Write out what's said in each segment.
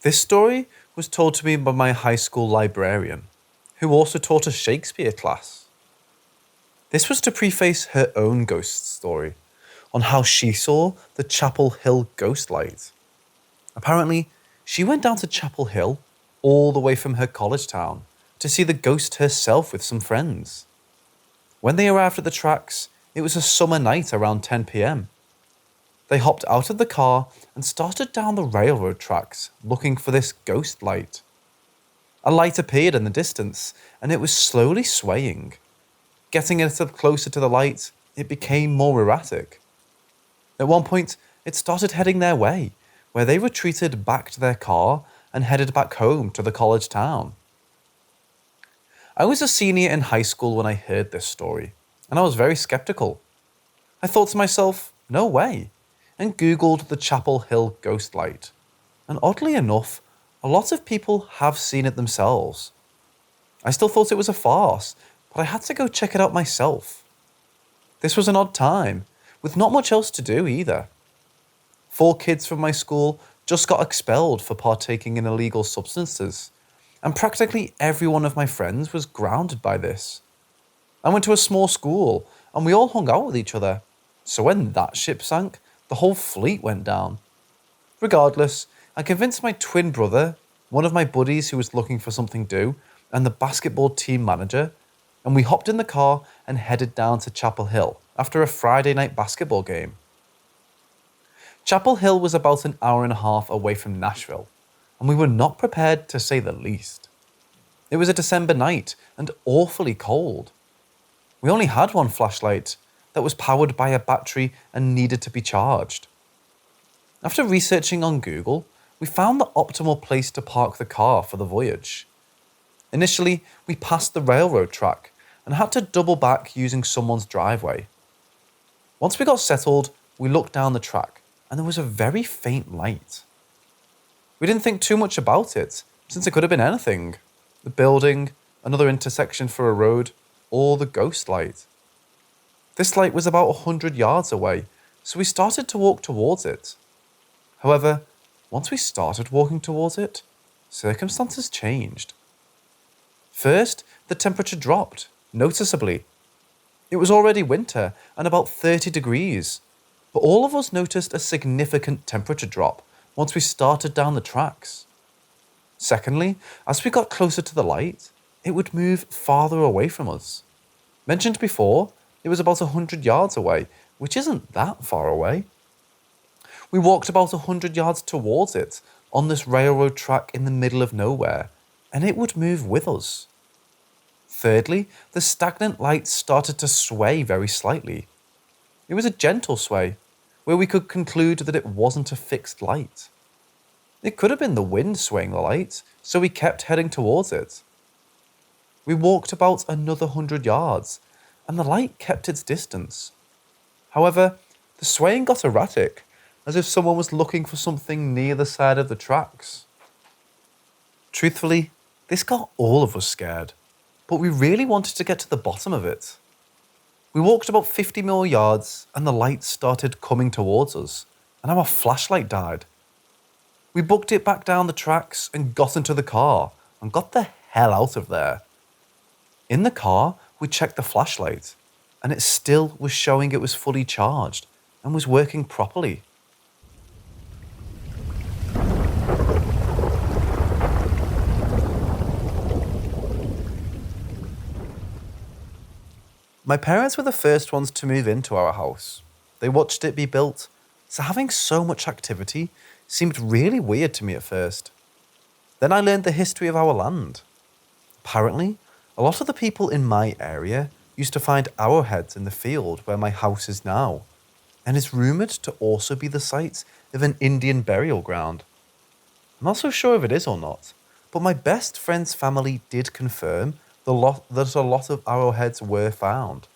This story was told to me by my high school librarian, who also taught a Shakespeare class. This was to preface her own ghost story on how she saw the Chapel Hill ghost light. Apparently, she went down to Chapel Hill all the way from her college town to see the ghost herself with some friends. When they arrived at the tracks, it was a summer night around 10 p.m. They hopped out of the car and started down the railroad tracks looking for this ghost light. A light appeared in the distance and it was slowly swaying. Getting a little closer to the light, it became more erratic. At one point, it started heading their way, where they retreated back to their car and headed back home to the college town. I was a senior in high school when I heard this story, and I was very skeptical. I thought to myself, no way, and Googled the Chapel Hill ghost light. And oddly enough, a lot of people have seen it themselves. I still thought it was a farce, but I had to go check it out myself. This was an odd time, with not much else to do either. 4 kids from my school just got expelled for partaking in illegal substances, and practically every one of my friends was grounded by this. I went to a small school, and we all hung out with each other, so when that ship sank, the whole fleet went down. Regardless, I convinced my twin brother, one of my buddies who was looking for something to do, and the basketball team manager, and we hopped in the car and headed down to Chapel Hill after a Friday night basketball game. Chapel Hill was about an hour and a half away from Nashville, and we were not prepared to say the least. It was a December night and awfully cold. We only had one flashlight that was powered by a battery and needed to be charged. After researching on Google, we found the optimal place to park the car for the voyage. Initially, we passed the railroad track and had to double back using someone's driveway. Once we got settled, we looked down the track and there was a very faint light. We didn't think too much about it, since it could have been anything. The building, another intersection for a road, or the ghost light. This light was about 100 yards away, so we started to walk towards it. However, once we started walking towards it, circumstances changed. First, the temperature dropped, noticeably. It was already winter and about 30 degrees, but all of us noticed a significant temperature drop once we started down the tracks. Secondly, as we got closer to the light, it would move farther away from us. Mentioned before, it was about 100 yards away, which isn't that far away. We walked about 100 yards towards it on this railroad track in the middle of nowhere, and it would move with us. Thirdly, the stagnant light started to sway very slightly. It was a gentle sway, where we could conclude that it wasn't a fixed light. It could have been the wind swaying the light, so we kept heading towards it. We walked about another 100 yards, and the light kept its distance. However, the swaying got erratic, as if someone was looking for something near the side of the tracks. Truthfully, this got all of us scared, but we really wanted to get to the bottom of it. We walked about 50 more yards and the light started coming towards us, and our flashlight died. We booked it back down the tracks and got into the car and got the hell out of there. In the car, we checked the flashlight, and it still was showing it was fully charged and was working properly. My parents were the first ones to move into our house. They watched it be built, so having so much activity seemed really weird to me at first. Then I learned the history of our land. Apparently, a lot of the people in my area used to find arrowheads in the field where my house is now, and is rumoured to also be the site of an Indian burial ground. I'm not so sure if it is or not, but my best friend's family did confirm that a lot of arrowheads were found.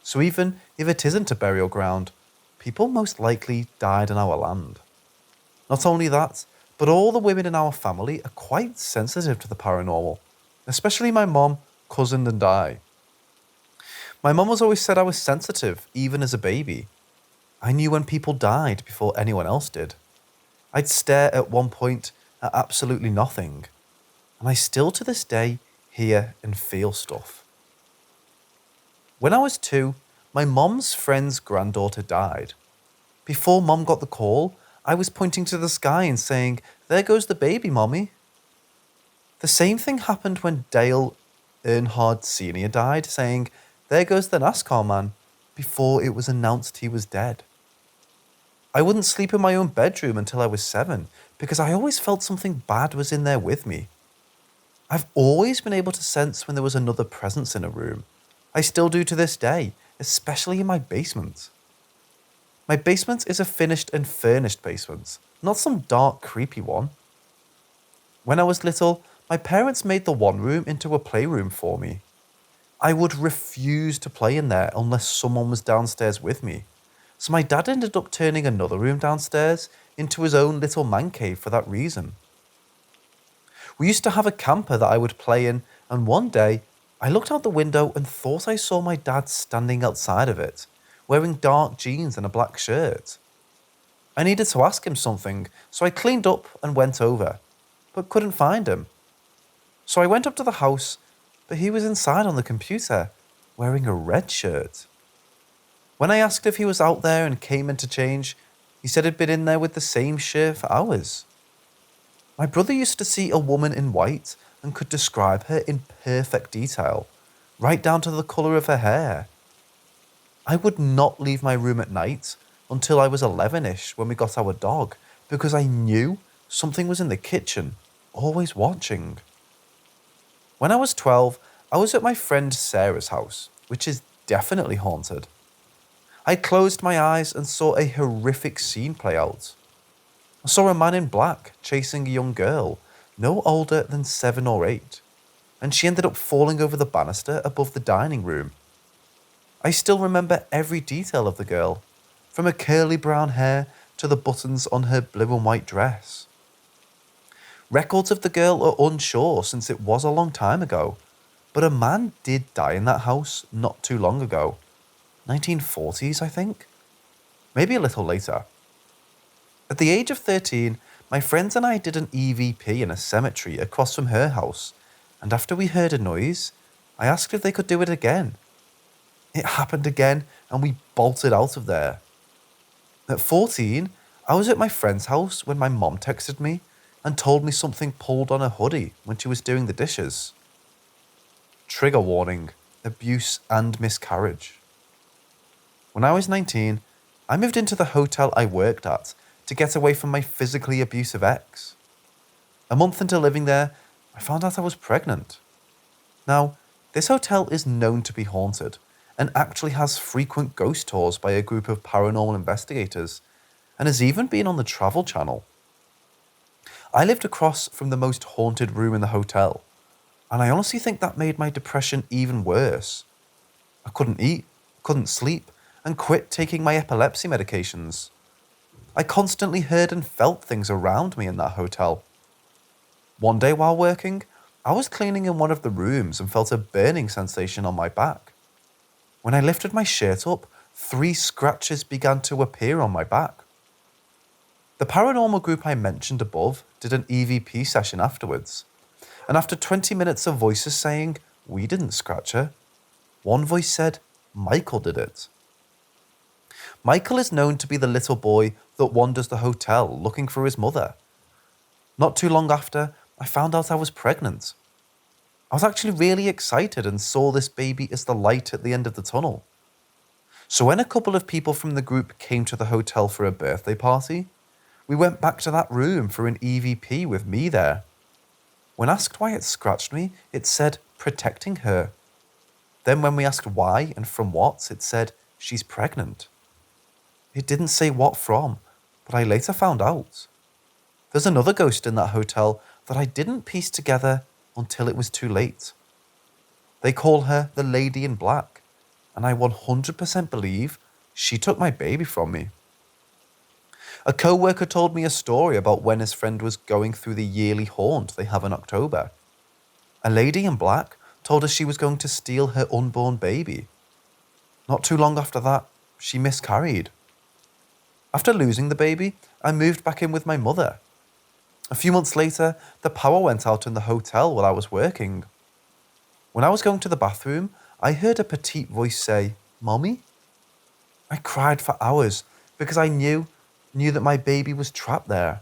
So even if it isn't a burial ground, people most likely died on our land. Not only that, but all the women in our family are quite sensitive to the paranormal, especially my mom, cousin and I. My mom has always said I was sensitive, even as a baby. I knew when people died before anyone else did. I'd stare at one point at absolutely nothing, and I still to this day hear and feel stuff. When I was 2, my mom's friend's granddaughter died. Before Mom got the call, I was pointing to the sky and saying, "There goes the baby, Mommy." The same thing happened when Dale Earnhardt Sr. died, saying, "There goes the NASCAR man," before it was announced he was dead. I wouldn't sleep in my own bedroom until I was 7 because I always felt something bad was in there with me. I've always been able to sense when there was another presence in a room. I still do to this day, especially in my basement. My basement is a finished and furnished basement, not some dark, creepy one. When I was little, my parents made the one room into a playroom for me. I would refuse to play in there unless someone was downstairs with me, so my dad ended up turning another room downstairs into his own little man cave for that reason. We used to have a camper that I would play in, and one day I looked out the window and thought I saw my dad standing outside of it, wearing dark jeans and a black shirt. I needed to ask him something, so I cleaned up and went over, but couldn't find him. So I went up to the house, but he was inside on the computer, wearing a red shirt. When I asked if he was out there and came in to change, he said he'd been in there with the same shirt for hours. My brother used to see a woman in white and could describe her in perfect detail, right down to the colour of her hair. I would not leave my room at night until I was 11ish when we got our dog because I knew something was in the kitchen, always watching. When I was 12, I was at my friend Sarah's house, which is definitely haunted. I closed my eyes and saw a horrific scene play out. I saw a man in black chasing a young girl, no older than 7 or 8, and she ended up falling over the banister above the dining room. I still remember every detail of the girl, from her curly brown hair to the buttons on her blue and white dress. Records of the girl are unsure since it was a long time ago, but a man did die in that house not too long ago. 1940s, I think? Maybe a little later. At the age of 13, my friends and I did an EVP in a cemetery across from her house, and after we heard a noise, I asked if they could do it again. It happened again, and we bolted out of there. At 14, I was at my friend's house when my mom texted me and told me something pulled on her hoodie when she was doing the dishes. Trigger warning, abuse and miscarriage. When I was 19, I moved into the hotel I worked at to get away from my physically abusive ex. A month into living there, I found out I was pregnant. Now, this hotel is known to be haunted and actually has frequent ghost tours by a group of paranormal investigators and has even been on the Travel Channel. I lived across from the most haunted room in the hotel, and I honestly think that made my depression even worse. I couldn't eat, couldn't sleep, and quit taking my epilepsy medications. I constantly heard and felt things around me in that hotel. One day while working, I was cleaning in one of the rooms and felt a burning sensation on my back. When I lifted my shirt up, 3 scratches began to appear on my back. The paranormal group I mentioned above did an EVP session afterwards, and after 20 minutes of voices saying, "We didn't scratch her," one voice said, "Michael did it." Michael is known to be the little boy that wanders the hotel looking for his mother. Not too long after, I found out I was pregnant. I was actually really excited and saw this baby as the light at the end of the tunnel. So when a couple of people from the group came to the hotel for a birthday party, we went back to that room for an EVP with me there. When asked why it scratched me, it said protecting her. Then when we asked why and from what, it said she's pregnant. It didn't say what from, but I later found out. There's another ghost in that hotel that I didn't piece together until it was too late. They call her the Lady in Black, and I 100% believe she took my baby from me. A co-worker told me a story about when his friend was going through the yearly haunt they have in October. A lady in black told her she was going to steal her unborn baby. Not too long after that, she miscarried. After losing the baby, I moved back in with my mother. A few months later, the power went out in the hotel while I was working. When I was going to the bathroom, I heard a petite voice say, "Mommy?" I cried for hours because I knew that my baby was trapped there.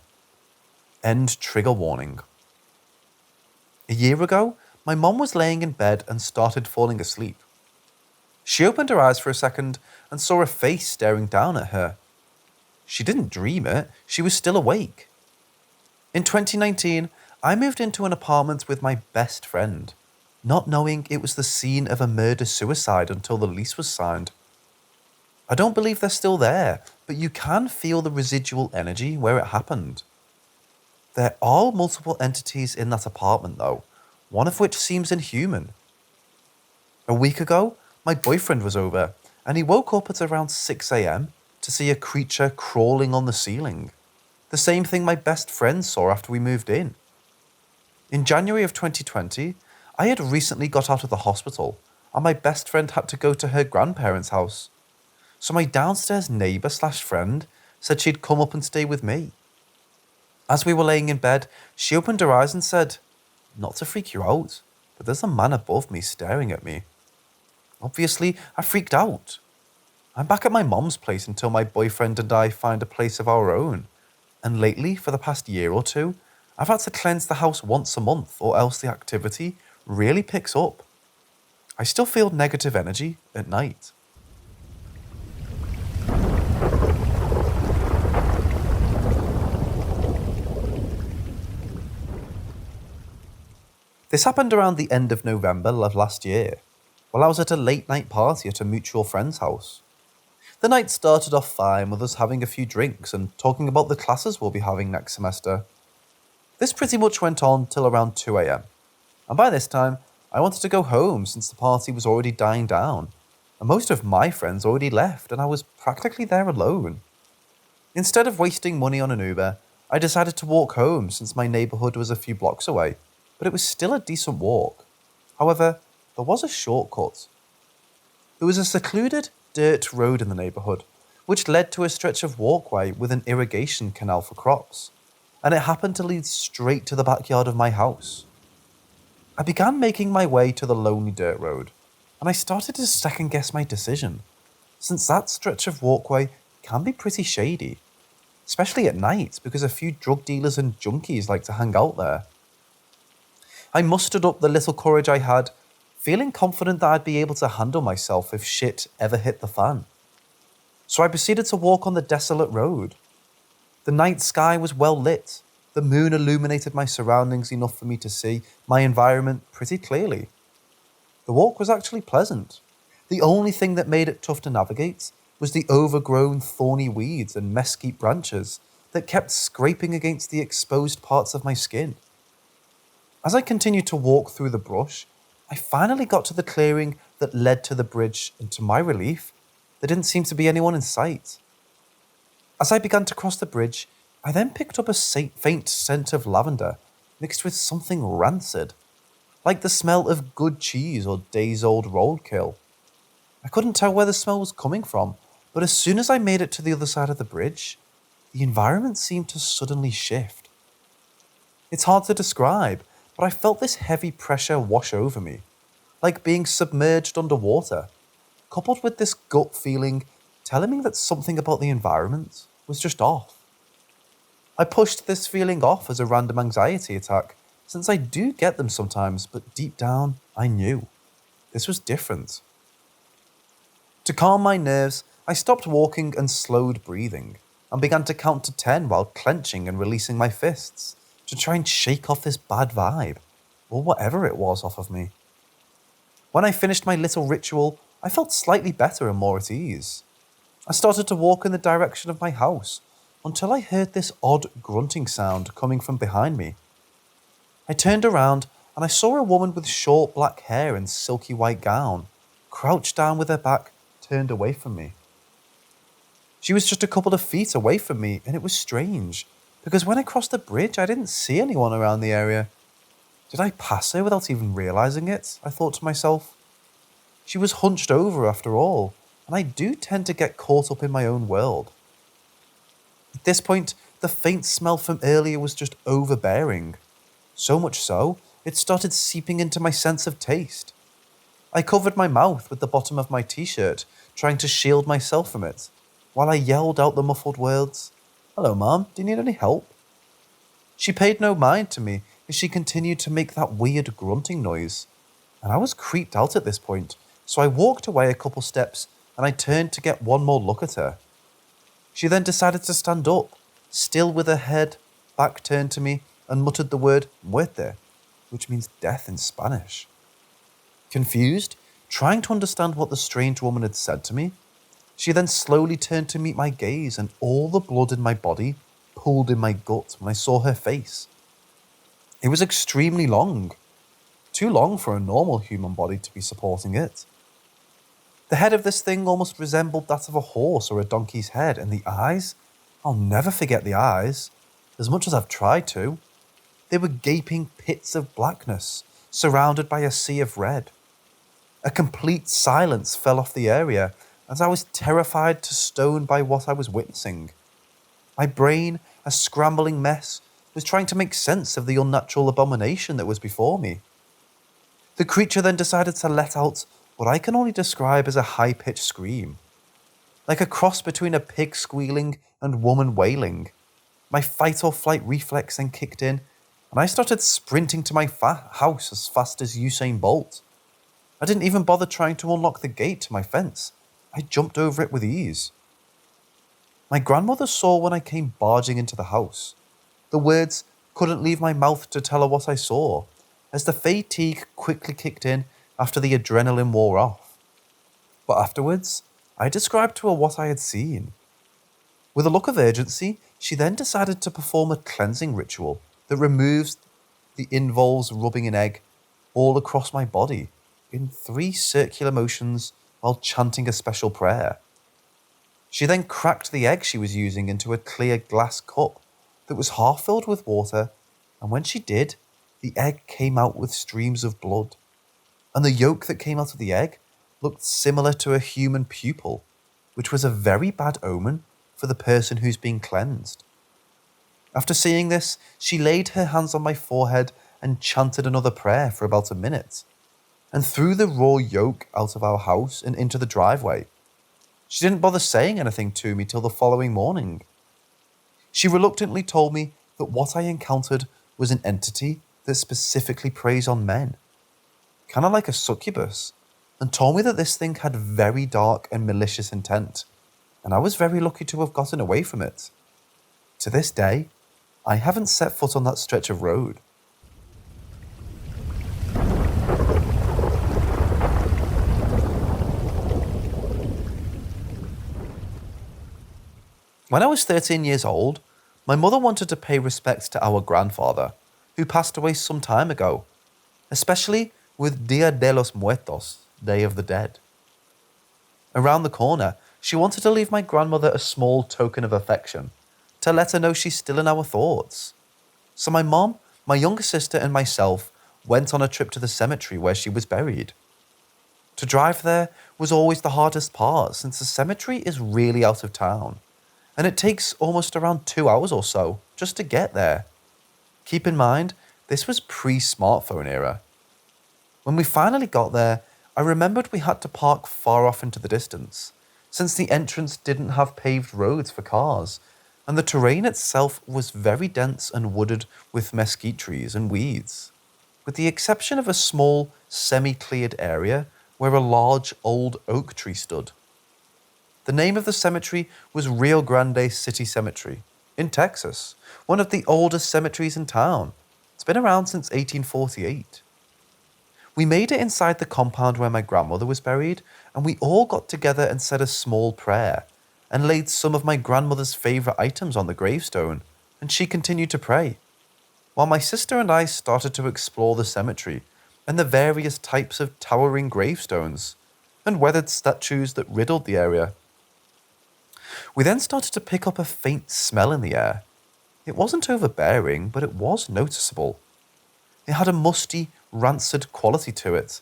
End trigger warning. A year ago, my mom was laying in bed and started falling asleep. She opened her eyes for a second and saw a face staring down at her. She didn't dream it, she was still awake. In 2019, I moved into an apartment with my best friend, not knowing it was the scene of a murder-suicide until the lease was signed. I don't believe they're still there, but you can feel the residual energy where it happened. There are multiple entities in that apartment though, one of which seems inhuman. A week ago, my boyfriend was over, and he woke up at around 6 a.m. to see a creature crawling on the ceiling. The same thing my best friend saw after we moved in. In January of 2020, I had recently got out of the hospital, and my best friend had to go to her grandparents' house. So my downstairs neighbour/friend said she'd come up and stay with me. As we were laying in bed, she opened her eyes and said, "Not to freak you out, but there's a man above me staring at me." Obviously, I freaked out. I'm back at my mom's place until my boyfriend and I find a place of our own. And lately, for the past year or two, I've had to cleanse the house once a month or else the activity really picks up. I still feel negative energy at night. This happened around the end of November of last year, while I was at a late night party at a mutual friend's house. The night started off fine with us having a few drinks and talking about the classes we'll be having next semester. This pretty much went on till around 2 a.m, and by this time, I wanted to go home since the party was already dying down, and most of my friends already left and I was practically there alone. Instead of wasting money on an Uber, I decided to walk home since my neighbourhood was a few blocks away, but it was still a decent walk. However, there was a shortcut. There was a secluded dirt road in the neighbourhood, which led to a stretch of walkway with an irrigation canal for crops, and it happened to lead straight to the backyard of my house. I began making my way to the lonely dirt road, and I started to second guess my decision, since that stretch of walkway can be pretty shady, especially at night because a few drug dealers and junkies like to hang out there. I mustered up the little courage I had, feeling confident that I'd be able to handle myself if shit ever hit the fan. So I proceeded to walk on the desolate road. The night sky was well lit. The moon illuminated my surroundings enough for me to see my environment pretty clearly. The walk was actually pleasant. The only thing that made it tough to navigate was the overgrown thorny weeds and mesquite branches that kept scraping against the exposed parts of my skin. As I continued to walk through the brush, I finally got to the clearing that led to the bridge, and to my relief, there didn't seem to be anyone in sight. As I began to cross the bridge, I then picked up a faint scent of lavender mixed with something rancid, like the smell of good cheese or days-old roadkill. I couldn't tell where the smell was coming from, but as soon as I made it to the other side of the bridge, the environment seemed to suddenly shift. It's hard to describe, but I felt this heavy pressure wash over me, like being submerged underwater, coupled with this gut feeling telling me that something about the environment was just off. I pushed this feeling off as a random anxiety attack, since I do get them sometimes, but deep down, I knew. This was different. To calm my nerves, I stopped walking and slowed breathing, and began to count to 10 while clenching and releasing my fists, to try and shake off this bad vibe, or whatever it was off of me. When I finished my little ritual, I felt slightly better and more at ease. I started to walk in the direction of my house, until I heard this odd grunting sound coming from behind me. I turned around and I saw a woman with short black hair and silky white gown, crouched down with her back turned away from me. She was just a couple of feet away from me, and it was strange, because when I crossed the bridge, I didn't see anyone around the area. Did I pass her without even realising it? I thought to myself. She was hunched over after all, and I do tend to get caught up in my own world. At this point, the faint smell from earlier was just overbearing. So much so, it started seeping into my sense of taste. I covered my mouth with the bottom of my t-shirt, trying to shield myself from it, while I yelled out the muffled words, "Hello, Mom, do you need any help?" She paid no mind to me as she continued to make that weird grunting noise, and I was creeped out at this point, so I walked away a couple steps and I turned to get one more look at her. She then decided to stand up, still with her head back turned to me, and muttered the word muerte, which means death in Spanish. Confused, trying to understand what the strange woman had said to me, she then slowly turned to meet my gaze, and all the blood in my body pulled in my gut when I saw her face. It was extremely long, too long for a normal human body to be supporting it. The head of this thing almost resembled that of a horse or a donkey's head, and the eyes, I'll never forget the eyes, as much as I've tried to. They were gaping pits of blackness, surrounded by a sea of red. A complete silence fell off the area, as I was terrified to stone by what I was witnessing. My brain, a scrambling mess, was trying to make sense of the unnatural abomination that was before me. The creature then decided to let out what I can only describe as a high-pitched scream. Like a cross between a pig squealing and woman wailing. My fight or flight reflex then kicked in, and I started sprinting to my house as fast as Usain Bolt. I didn't even bother trying to unlock the gate to my fence. I jumped over it with ease. My grandmother saw when I came barging into the house. The words couldn't leave my mouth to tell her what I saw, as the fatigue quickly kicked in after the adrenaline wore off. But afterwards, I described to her what I had seen. With a look of urgency, she then decided to perform a cleansing ritual that involves rubbing an egg all across my body in 3 circular motions while chanting a special prayer. She then cracked the egg she was using into a clear glass cup that was half filled with water, and when she did, the egg came out with streams of blood, and the yolk that came out of the egg looked similar to a human pupil, which was a very bad omen for the person who's being cleansed. After seeing this, she laid her hands on my forehead and chanted another prayer for about a minute, and threw the raw yolk out of our house and into the driveway. She didn't bother saying anything to me till the following morning. She reluctantly told me that what I encountered was an entity that specifically preys on men, kind of like a succubus, and told me that this thing had very dark and malicious intent, and I was very lucky to have gotten away from it. To this day, I haven't set foot on that stretch of road. When I was 13 years old, my mother wanted to pay respect to our grandfather, who passed away some time ago, especially with Dia de los Muertos, Day of the Dead. Around the corner, she wanted to leave my grandmother a small token of affection, to let her know she's still in our thoughts. So my mom, my younger sister and myself went on a trip to the cemetery where she was buried. To drive there was always the hardest part, since the cemetery is really out of town, and it takes almost around 2 hours or so just to get there. Keep in mind, this was pre-smartphone era. When we finally got there, I remembered we had to park far off into the distance, since the entrance didn't have paved roads for cars, and the terrain itself was very dense and wooded with mesquite trees and weeds, with the exception of a small, semi-cleared area where a large old oak tree stood. The name of the cemetery was Rio Grande City Cemetery, in Texas, one of the oldest cemeteries in town. It's been around since 1848. We made it inside the compound where my grandmother was buried, and we all got together and said a small prayer, and laid some of my grandmother's favourite items on the gravestone, and she continued to pray, while my sister and I started to explore the cemetery and the various types of towering gravestones and weathered statues that riddled the area. We then started to pick up a faint smell in the air. It wasn't overbearing, but it was noticeable. It had a musty, rancid quality to it.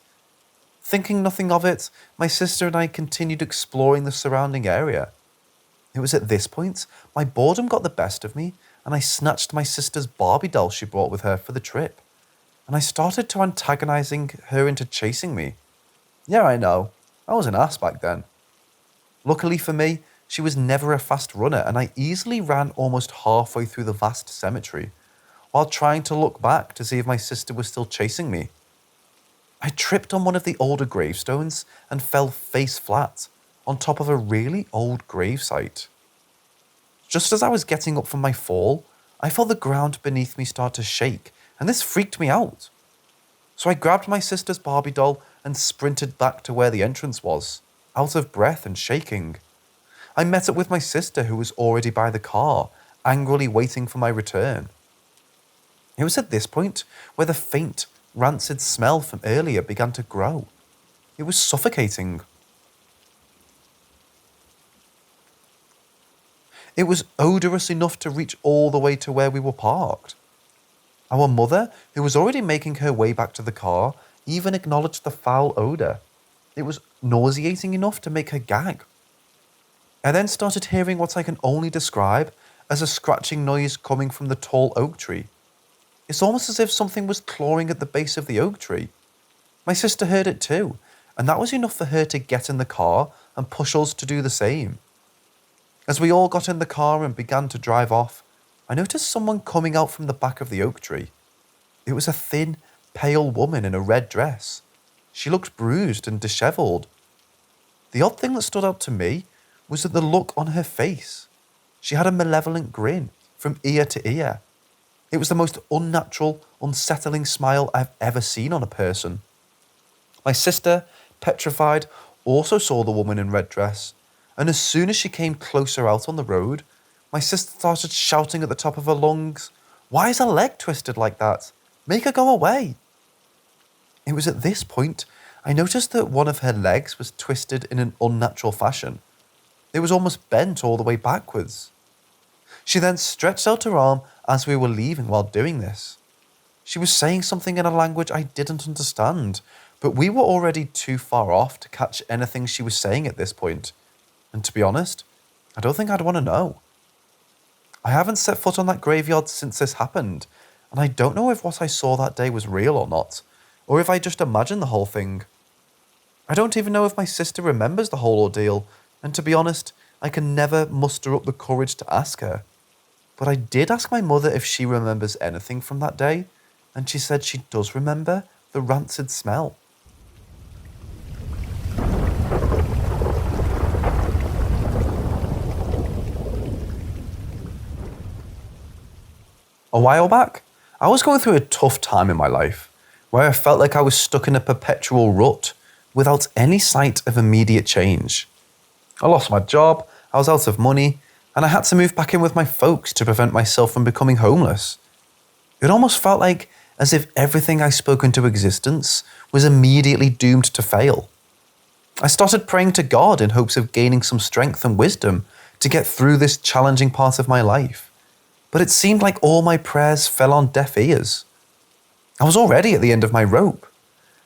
Thinking nothing of it, my sister and I continued exploring the surrounding area. It was at this point my boredom got the best of me, and I snatched my sister's Barbie doll she brought with her for the trip, and I started to antagonizing her into chasing me. Yeah, I know. I was an ass back then. Luckily for me, she was never a fast runner, and I easily ran almost halfway through the vast cemetery while trying to look back to see if my sister was still chasing me. I tripped on one of the older gravestones and fell face flat on top of a really old gravesite. Just as I was getting up from my fall, I felt the ground beneath me start to shake, and this freaked me out. So I grabbed my sister's Barbie doll and sprinted back to where the entrance was, out of breath and shaking. I met up with my sister, who was already by the car, angrily waiting for my return. It was at this point where the faint, rancid smell from earlier began to grow. It was suffocating. It was odorous enough to reach all the way to where we were parked. Our mother, who was already making her way back to the car, even acknowledged the foul odour. It was nauseating enough to make her gag. I then started hearing what I can only describe as a scratching noise coming from the tall oak tree. It's almost as if something was clawing at the base of the oak tree. My sister heard it too, and that was enough for her to get in the car and push us to do the same. As we all got in the car and began to drive off, I noticed someone coming out from the back of the oak tree. It was a thin, pale woman in a red dress. She looked bruised and dishevelled. The odd thing that stood out to me was that the look on her face. She had a malevolent grin from ear to ear. It was the most unnatural, unsettling smile I've ever seen on a person. My sister, petrified, also saw the woman in red dress, and as soon as she came closer out on the road, my sister started shouting at the top of her lungs, "Why is her leg twisted like that? Make her go away!" It was at this point I noticed that one of her legs was twisted in an unnatural fashion. It was almost bent all the way backwards. She then stretched out her arm as we were leaving while doing this. She was saying something in a language I didn't understand, but we were already too far off to catch anything she was saying at this point. And to be honest, I don't think I'd want to know. I haven't set foot on that graveyard since this happened, and I don't know if what I saw that day was real or not, or if I just imagined the whole thing. I don't even know if my sister remembers the whole ordeal, and to be honest, I can never muster up the courage to ask her. But I did ask my mother if she remembers anything from that day, and she said she does remember the rancid smell. A while back, I was going through a tough time in my life, where I felt like I was stuck in a perpetual rut without any sight of immediate change. I lost my job, I was out of money, and I had to move back in with my folks to prevent myself from becoming homeless. It almost felt like as if everything I spoke into existence was immediately doomed to fail. I started praying to God in hopes of gaining some strength and wisdom to get through this challenging part of my life. But it seemed like all my prayers fell on deaf ears. I was already at the end of my rope.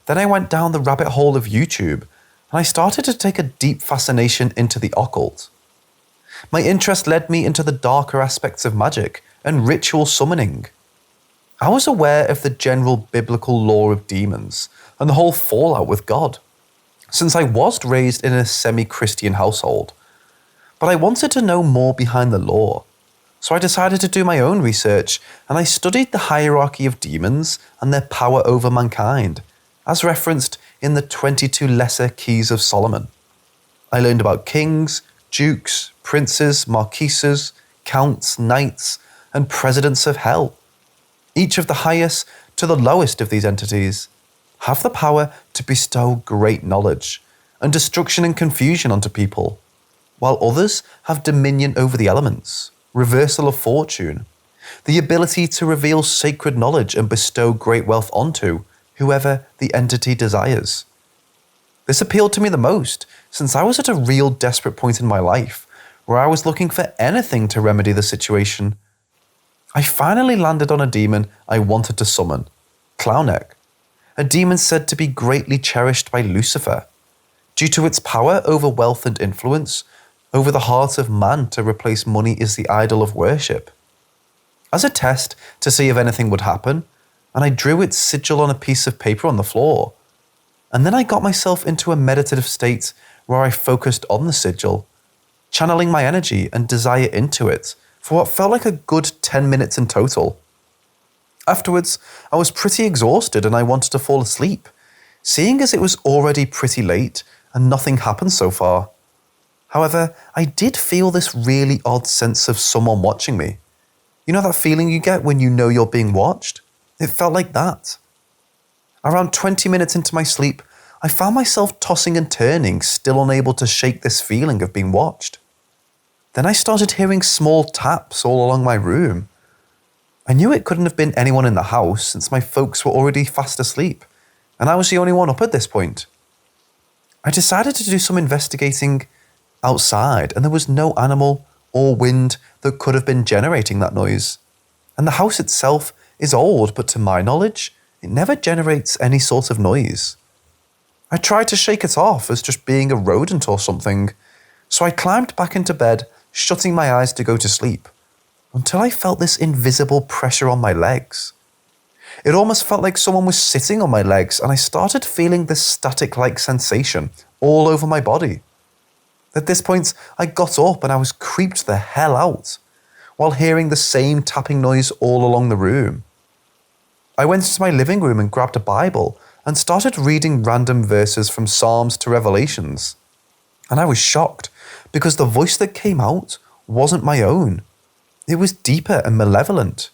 Then I went down the rabbit hole of YouTube, and I started to take a deep fascination into the occult. My interest led me into the darker aspects of magic and ritual summoning. I was aware of the general biblical lore of demons and the whole fallout with God, since I was raised in a semi-Christian household. But I wanted to know more behind the lore. So I decided to do my own research, and I studied the hierarchy of demons and their power over mankind, as referenced in the 22 Lesser Keys of Solomon. I learned about kings, dukes, princes, marquises, counts, knights, and presidents of hell. Each of the highest to the lowest of these entities have the power to bestow great knowledge and destruction and confusion onto people, while others have dominion over the elements, reversal of fortune, the ability to reveal sacred knowledge and bestow great wealth onto whoever the entity desires. This appealed to me the most, since I was at a real desperate point in my life, where I was looking for anything to remedy the situation. I finally landed on a demon I wanted to summon, Clowneck, a demon said to be greatly cherished by Lucifer, due to its power over wealth and influence over the heart of man to replace money as the idol of worship. as a test to see if anything would happen, and I drew its sigil on a piece of paper on the floor. And then I got myself into a meditative state where I focused on the sigil, channeling my energy and desire into it for what felt like a good 10 minutes in total. Afterwards, I was pretty exhausted and I wanted to fall asleep, seeing as it was already pretty late and nothing happened so far. However, I did feel this really odd sense of someone watching me. You know that feeling you get when you know you're being watched? It felt like that. Around 20 minutes into my sleep, I found myself tossing and turning, still unable to shake this feeling of being watched. Then I started hearing small taps all along my room. I knew it couldn't have been anyone in the house since my folks were already fast asleep, and I was the only one up at this point. I decided to do some investigating outside, and there was no animal or wind that could have been generating that noise. And the house itself is old, but to my knowledge, it never generates any sort of noise. I tried to shake it off as just being a rodent or something, so I climbed back into bed, shutting my eyes to go to sleep, until I felt this invisible pressure on my legs. It almost felt like someone was sitting on my legs, and I started feeling this static-like sensation all over my body. At this point, I got up and I was creeped the hell out, while hearing the same tapping noise all along the room. I went into my living room and grabbed a Bible and started reading random verses from Psalms to Revelations. And I was shocked because the voice that came out wasn't my own. It was deeper and malevolent.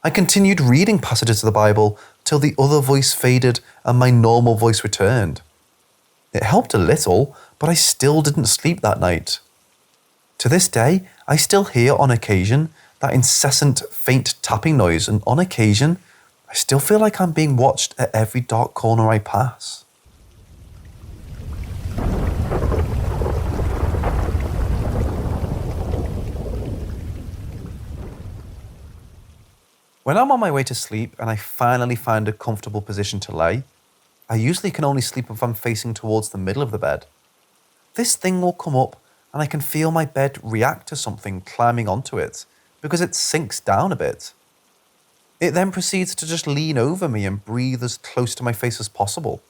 I continued reading passages of the Bible till the other voice faded and my normal voice returned. It helped a little, but I still didn't sleep that night. To this day, I still hear on occasion that incessant faint tapping noise, and on occasion, I still feel like I'm being watched at every dark corner I pass. When I'm on my way to sleep and I finally find a comfortable position to lay, I usually can only sleep if I'm facing towards the middle of the bed. This thing will come up and I can feel my bed react to something climbing onto it because it sinks down a bit. It then proceeds to just lean over me and breathe as close to my face as possible.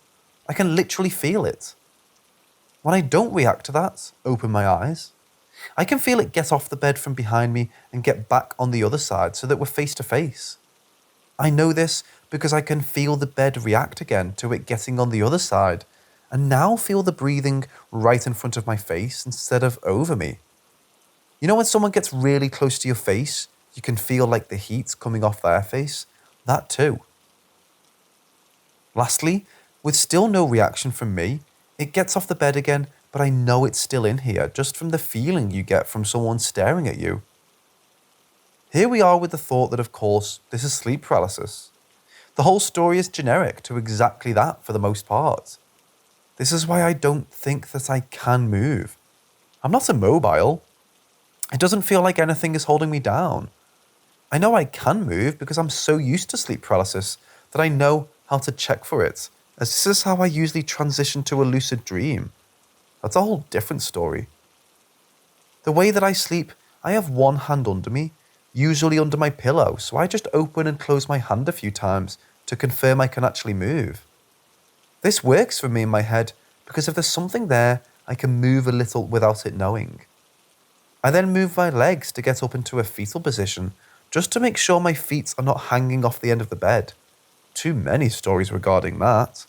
I can literally feel it. When I don't react to that, open my eyes, I can feel it get off the bed from behind me and get back on the other side so that we're face to face. I know this because I can feel the bed react again to it getting on the other side, and now feel the breathing right in front of my face instead of over me. You know when someone gets really close to your face, you can feel like the heat coming off their face? That too. Lastly, with still no reaction from me, it gets off the bed again, but I know it's still in here just from the feeling you get from someone staring at you. Here we are with the thought that, of course, this is sleep paralysis. The whole story is generic to exactly that for the most part. This is why I don't think that I can move. I'm not immobile. It doesn't feel like anything is holding me down. I know I can move because I'm so used to sleep paralysis that I know how to check for it, as this is how I usually transition to a lucid dream. That's a whole different story. The way that I sleep, I have one hand under me, usually under my pillow, so I just open and close my hand a few times to confirm I can actually move. This works for me in my head because if there's something there, I can move a little without it knowing. I then move my legs to get up into a fetal position, just to make sure my feet are not hanging off the end of the bed. Too many stories regarding that.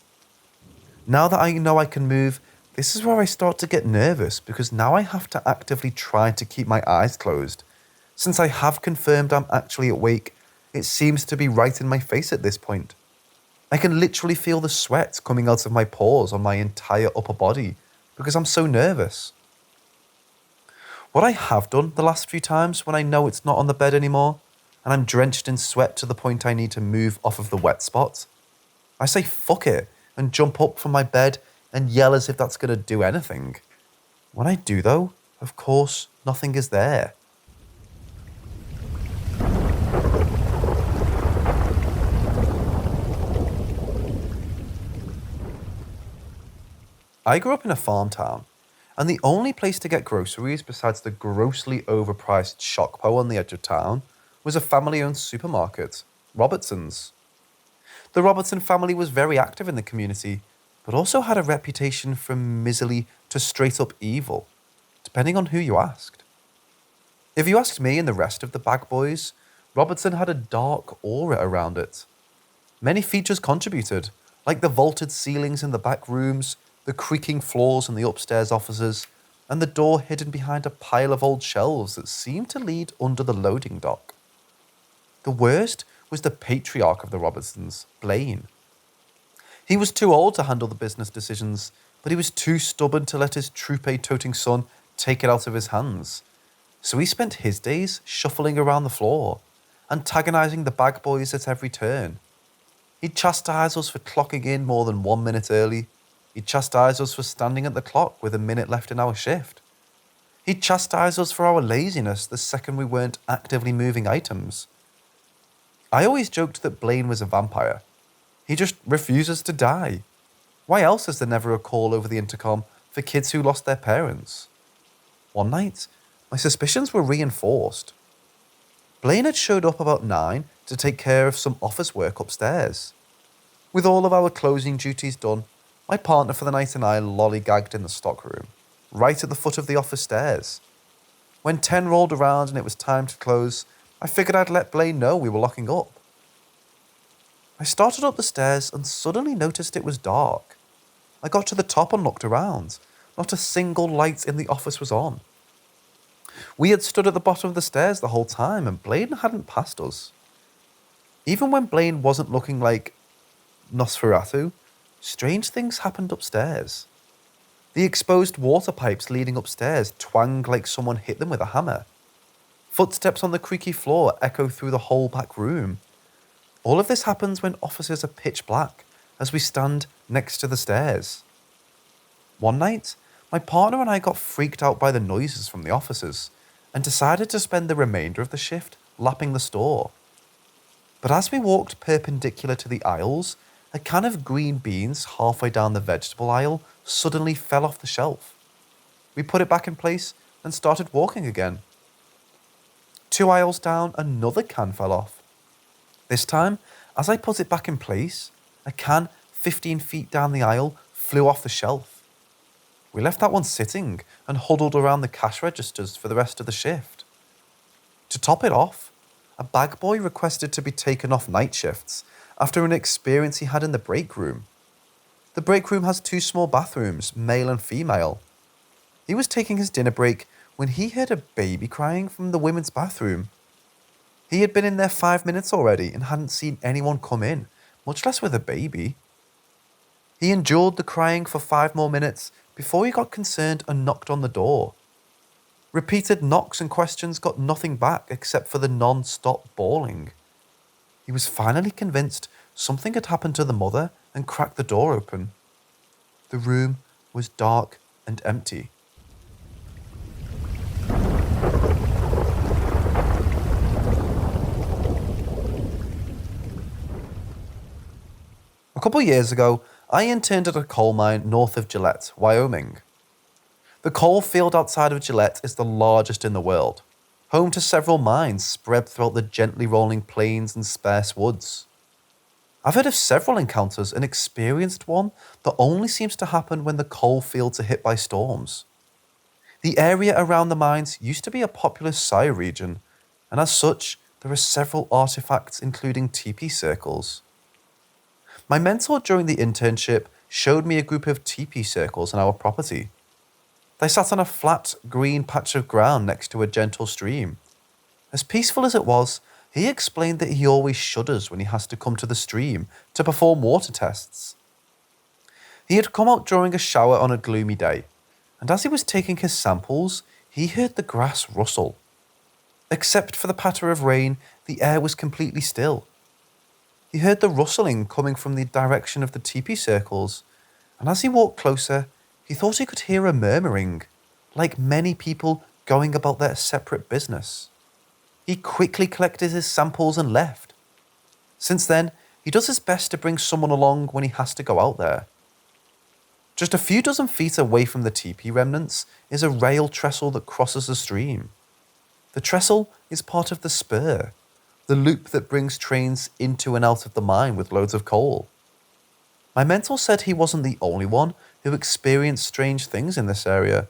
Now that I know I can move, this is where I start to get nervous because now I have to actively try to keep my eyes closed. Since I have confirmed I'm actually awake, it seems to be right in my face at this point. I can literally feel the sweat coming out of my pores on my entire upper body because I'm so nervous. What I have done the last few times when I know it's not on the bed anymore, and I'm drenched in sweat to the point I need to move off of the wet spot, I say fuck it and jump up from my bed and yell as if that's going to do anything. When I do though, of course, nothing is there. I grew up in a farm town, and the only place to get groceries besides the grossly overpriced Shockpo on the edge of town was a family-owned supermarket, Robertson's. The Robertson family was very active in the community, but also had a reputation from miserly to straight-up evil, depending on who you asked. If you asked me and the rest of the Bag Boys, Robertson had a dark aura around it. Many features contributed, like the vaulted ceilings in the back rooms, the creaking floors in the upstairs offices, and the door hidden behind a pile of old shelves that seemed to lead under the loading dock. The worst was the patriarch of the Robertsons, Blaine. He was too old to handle the business decisions, but he was too stubborn to let his troupe-toting son take it out of his hands. So he spent his days shuffling around the floor, antagonizing the Bag Boys at every turn. He'd chastise us for clocking in more than 1 minute early. He'd chastise us for standing at the clock with a minute left in our shift. He'd chastise us for our laziness the second we weren't actively moving items. I always joked that Blaine was a vampire. He just refuses to die. Why else is there never a call over the intercom for kids who lost their parents? One night, my suspicions were reinforced. Blaine had showed up about 9 to take care of some office work upstairs. With all of our closing duties done, my partner for the night and I lollygagged in the stockroom, right at the foot of the office stairs. When 10 rolled around and it was time to close, I figured I'd let Blaine know we were locking up. I started up the stairs and suddenly noticed it was dark. I got to the top and looked around. Not a single light in the office was on. We had stood at the bottom of the stairs the whole time and Blaine hadn't passed us. Even when Blaine wasn't looking like Nosferatu, strange things happened upstairs. The exposed water pipes leading upstairs twanged like someone hit them with a hammer. Footsteps on the creaky floor echo through the whole back room. All of this happens when offices are pitch black as we stand next to the stairs. One night, my partner and I got freaked out by the noises from the offices and decided to spend the remainder of the shift lapping the store. But as we walked perpendicular to the aisles, a can of green beans halfway down the vegetable aisle suddenly fell off the shelf. We put it back in place and started walking again. 2 aisles down, another can fell off. This time, as I put it back in place, a can 15 feet down the aisle flew off the shelf. We left that one sitting and huddled around the cash registers for the rest of the shift. To top it off, a bag boy requested to be taken off night shifts after an experience he had in the break room. The break room has 2 small bathrooms, male and female. He was taking his dinner break when he heard a baby crying from the women's bathroom. He had been in there 5 minutes already and hadn't seen anyone come in, much less with a baby. He endured the crying for 5 more minutes before he got concerned and knocked on the door. Repeated knocks and questions got nothing back except for the non-stop bawling. He was finally convinced something had happened to the mother and cracked the door open. The room was dark and empty. A couple years ago, I interned at a coal mine north of Gillette, Wyoming. The coal field outside of Gillette is the largest in the world, home to several mines spread throughout the gently rolling plains and sparse woods. I've heard of several encounters and experienced one that only seems to happen when the coal fields are hit by storms. The area around the mines used to be a populous Sire region, and as such, there are several artifacts including teepee circles. My mentor during the internship showed me a group of teepee circles on our property. They sat on a flat, green patch of ground next to a gentle stream. As peaceful as it was, he explained that he always shudders when he has to come to the stream to perform water tests. He had come out during a shower on a gloomy day, and as he was taking his samples, he heard the grass rustle. Except for the patter of rain, the air was completely still. He heard the rustling coming from the direction of the teepee circles, and as he walked closer, he thought he could hear a murmuring, like many people going about their separate business. He quickly collected his samples and left. Since then, he does his best to bring someone along when he has to go out there. Just a few dozen feet away from the teepee remnants is a rail trestle that crosses the stream. The trestle is part of the spur, The loop that brings trains into and out of the mine with loads of coal. My mentor said he wasn't the only one who experienced strange things in this area,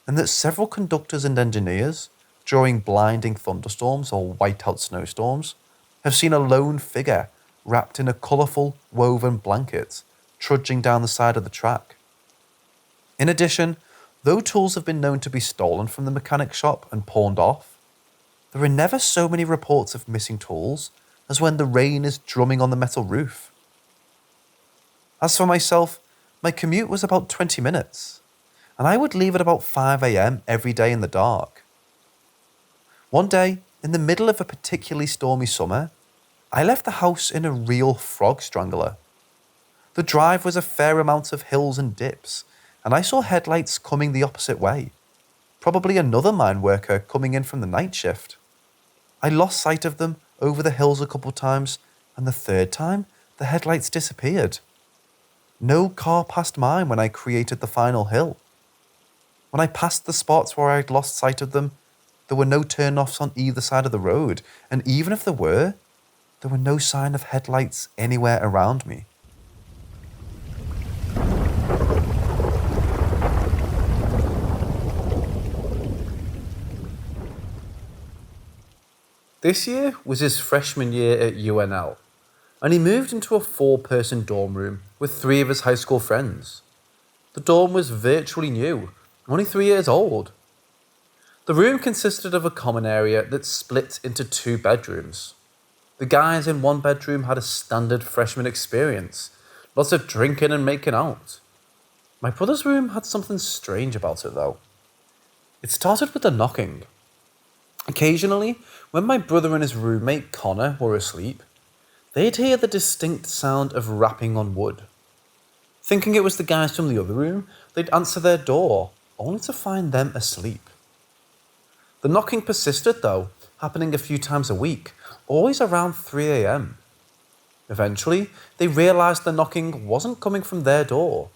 and that several conductors and engineers, during blinding thunderstorms or whiteout snowstorms, have seen a lone figure wrapped in a colourful, woven blanket trudging down the side of the track. In addition, though tools have been known to be stolen from the mechanic shop and pawned off, there are never so many reports of missing tools as when the rain is drumming on the metal roof. As for myself, my commute was about 20 minutes, and I would leave at about 5 a.m. every day in the dark. One day, in the middle of a particularly stormy summer, I left the house in a real frog strangler. The drive was a fair amount of hills and dips, and I saw headlights coming the opposite way, probably another mine worker coming in from the night shift. I lost sight of them over the hills a couple times, and the third time, the headlights disappeared. No car passed mine when I created the final hill. When I passed the spots where I'd lost sight of them, there were no turn-offs on either side of the road, and even if there were no sign of headlights anywhere around me. This year was his freshman year at UNL, and he moved into a 4-person dorm room with 3 of his high school friends. The dorm was virtually new, only 3 years old. The room consisted of a common area that split into 2 bedrooms. The guys in one bedroom had a standard freshman experience, lots of drinking and making out. My brother's room had something strange about it though. It started with the knocking. Occasionally, when my brother and his roommate Connor were asleep, they'd hear the distinct sound of rapping on wood. Thinking it was the guys from the other room, they'd answer their door, only to find them asleep. The knocking persisted though, happening a few times a week, always around 3 a.m. Eventually, they realised the knocking wasn't coming from their door,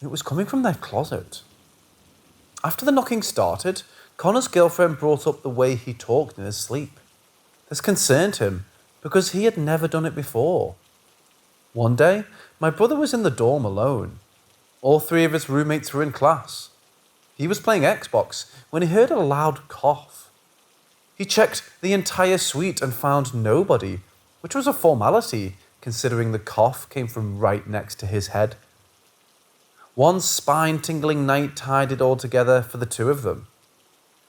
it was coming from their closet. After the knocking started, Connor's girlfriend brought up the way he talked in his sleep. This concerned him because he had never done it before. One day, my brother was in the dorm alone. All 3 of his roommates were in class. He was playing Xbox when he heard a loud cough. He checked the entire suite and found nobody, which was a formality considering the cough came from right next to his head. One spine-tingling night tied it all together for the 2 of them.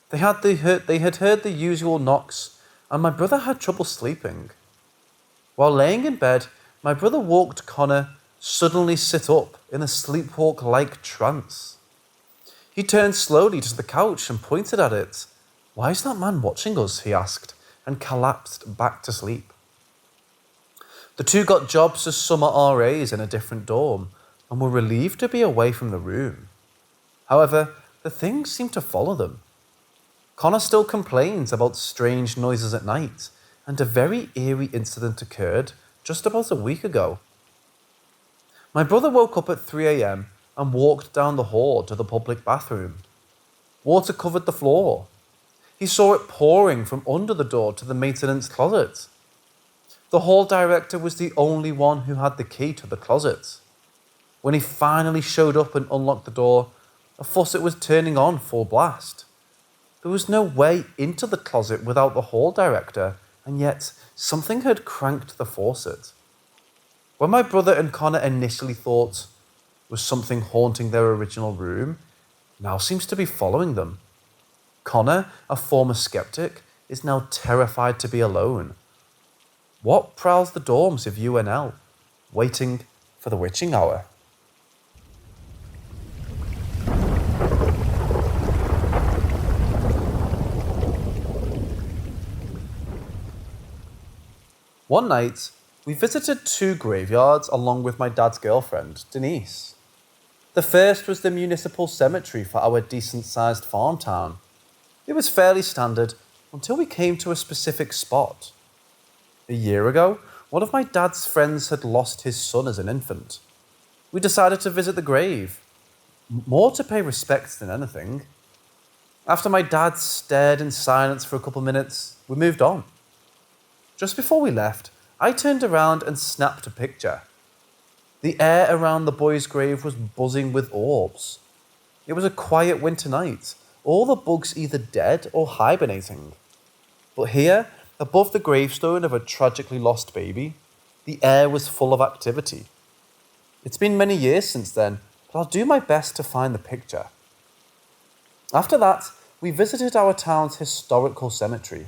They had heard the usual knocks, and my brother had trouble sleeping. While laying in bed, my brother walked Connor suddenly sit up in a sleepwalk-like trance. He turned slowly to the couch and pointed at it. "Why is that man watching us?" he asked, and collapsed back to sleep. The 2 got jobs as summer RAs in a different dorm, and were relieved to be away from the room. However, the things seemed to follow them. Connor still complains about strange noises at night, and a very eerie incident occurred just about a week ago. My brother woke up at 3 a.m. and walked down the hall to the public bathroom. Water covered the floor. He saw it pouring from under the door to the maintenance closet. The hall director was the only one who had the key to the closet. When he finally showed up and unlocked the door, a faucet was turning on full blast. There was no way into the closet without the hall director, and yet something had cranked the faucet. What my brother and Connor initially thought was something haunting their original room now seems to be following them. Connor, a former skeptic, is now terrified to be alone. What prowls the dorms of UNL, waiting for the witching hour? One night, we visited 2 graveyards along with my dad's girlfriend, Denise. The first was the municipal cemetery for our decent-sized farm town. It was fairly standard until we came to a specific spot. A year ago, one of my dad's friends had lost his son as an infant. We decided to visit the grave, more to pay respects than anything. After my dad stared in silence for a couple minutes, we moved on. Just before we left, I turned around and snapped a picture. The air around the boy's grave was buzzing with orbs. It was a quiet winter night, all the bugs either dead or hibernating. But here, above the gravestone of a tragically lost baby, the air was full of activity. It's been many years since then, but I'll do my best to find the picture. After that, we visited our town's historical cemetery.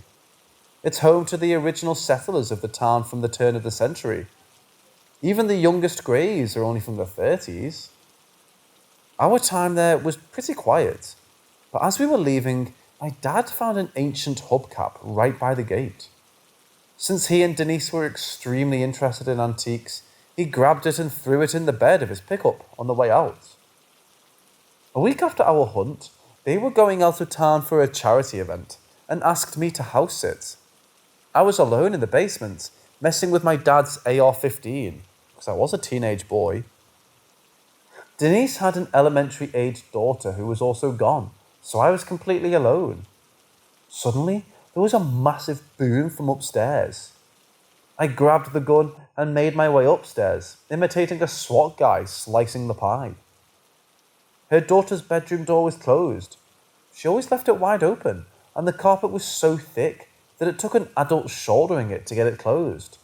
It's home to the original settlers of the town from the turn of the century. Even the youngest graves are only from the 30s. Our time there was pretty quiet, but as we were leaving, my dad found an ancient hubcap right by the gate. Since he and Denise were extremely interested in antiques, he grabbed it and threw it in the bed of his pickup on the way out. A week after our hunt, they were going out of town for a charity event and asked me to house sit. I was alone in the basement, messing with my dad's AR-15, because I was a teenage boy. Denise had an elementary-aged daughter who was also gone, so I was completely alone. Suddenly, there was a massive boom from upstairs. I grabbed the gun and made my way upstairs, imitating a SWAT guy slicing the pie. Her daughter's bedroom door was closed. She always left it wide open, and the carpet was so thick that it took an adult shouldering it to get it closed.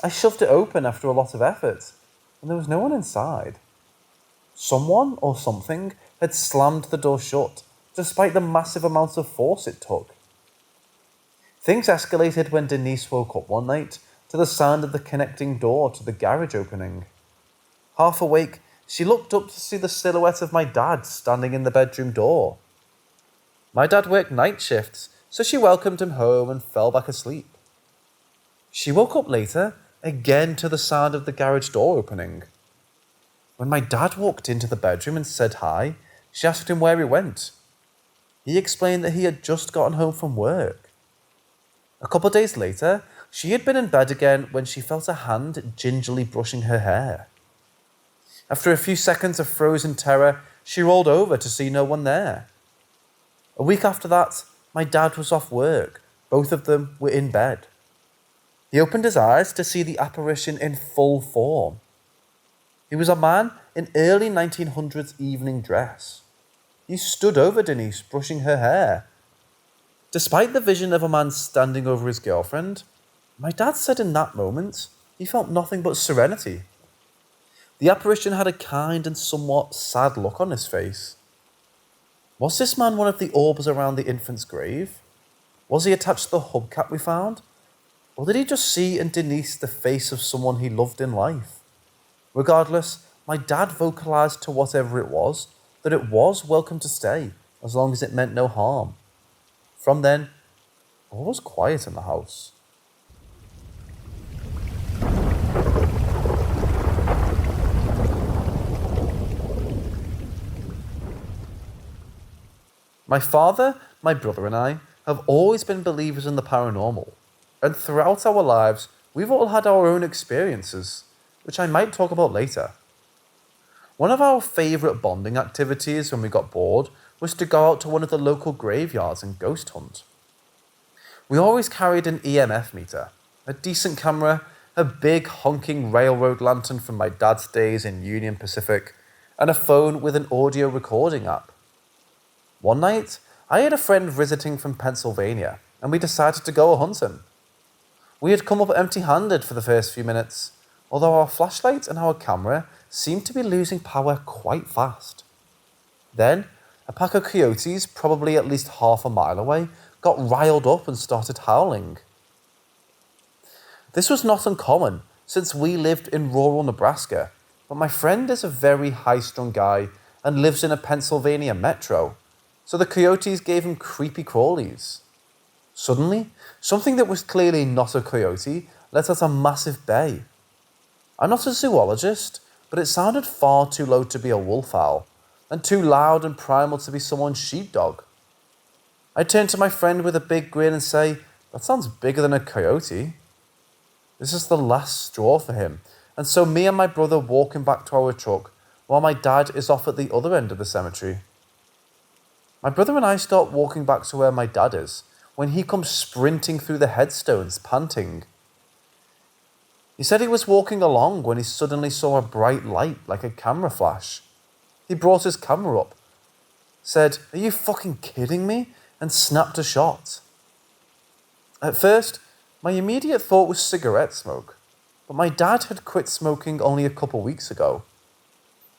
I shoved it open after a lot of effort, and there was no one inside. Someone or something had slammed the door shut, despite the massive amount of force it took. Things escalated when Denise woke up one night to the sound of the connecting door to the garage opening. Half awake, she looked up to see the silhouette of my dad standing in the bedroom door. My dad worked night shifts, so she welcomed him home and fell back asleep. She woke up later, again to the sound of the garage door opening. When my dad walked into the bedroom and said hi, she asked him where he went. He explained that he had just gotten home from work. A couple of days later, she had been in bed again when she felt a hand gingerly brushing her hair. After a few seconds of frozen terror, she rolled over to see no one there. A week after that, my dad was off work. Both of them were in bed. He opened his eyes to see the apparition in full form. He was a man in early 1900s evening dress. He stood over Denise, brushing her hair. Despite the vision of a man standing over his girlfriend, my dad said in that moment he felt nothing but serenity. The apparition had a kind and somewhat sad look on his face. Was this man one of the orbs around the infant's grave? Was he attached to the hubcap we found? Or did he just see in Denise the face of someone he loved in life? Regardless, my dad vocalized to whatever it was that it was welcome to stay, as long as it meant no harm. From then, all was quiet in the house. My father, my brother and I have always been believers in the paranormal, and throughout our lives, we've all had our own experiences, which I might talk about later. One of our favourite bonding activities when we got bored was to go out to one of the local graveyards and ghost hunt. We always carried an EMF meter, a decent camera, a big honking railroad lantern from my dad's days in Union Pacific, and a phone with an audio recording app. One night, I had a friend visiting from Pennsylvania, and we decided to go hunting. We had come up empty-handed for the first few minutes, although our flashlight and our camera seemed to be losing power quite fast. Then, a pack of coyotes, probably at least half a mile away, got riled up and started howling. This was not uncommon, since we lived in rural Nebraska, but my friend is a very high-strung guy and lives in a Pennsylvania metro, so the coyotes gave him creepy crawlies. Suddenly, something that was clearly not a coyote let out a massive bay. I'm not a zoologist, but it sounded far too low to be a wolf owl, and too loud and primal to be someone's sheepdog. I turned to my friend with a big grin and say, "That sounds bigger than a coyote." This is the last straw for him, and so me and my brother walk him back to our truck, while my dad is off at the other end of the cemetery. My brother and I start walking back to where my dad is, when he comes sprinting through the headstones, panting. He said he was walking along when he suddenly saw a bright light like a camera flash. He brought his camera up, said, "Are you fucking kidding me?" and snapped a shot. At first, my immediate thought was cigarette smoke, but my dad had quit smoking only a couple weeks ago.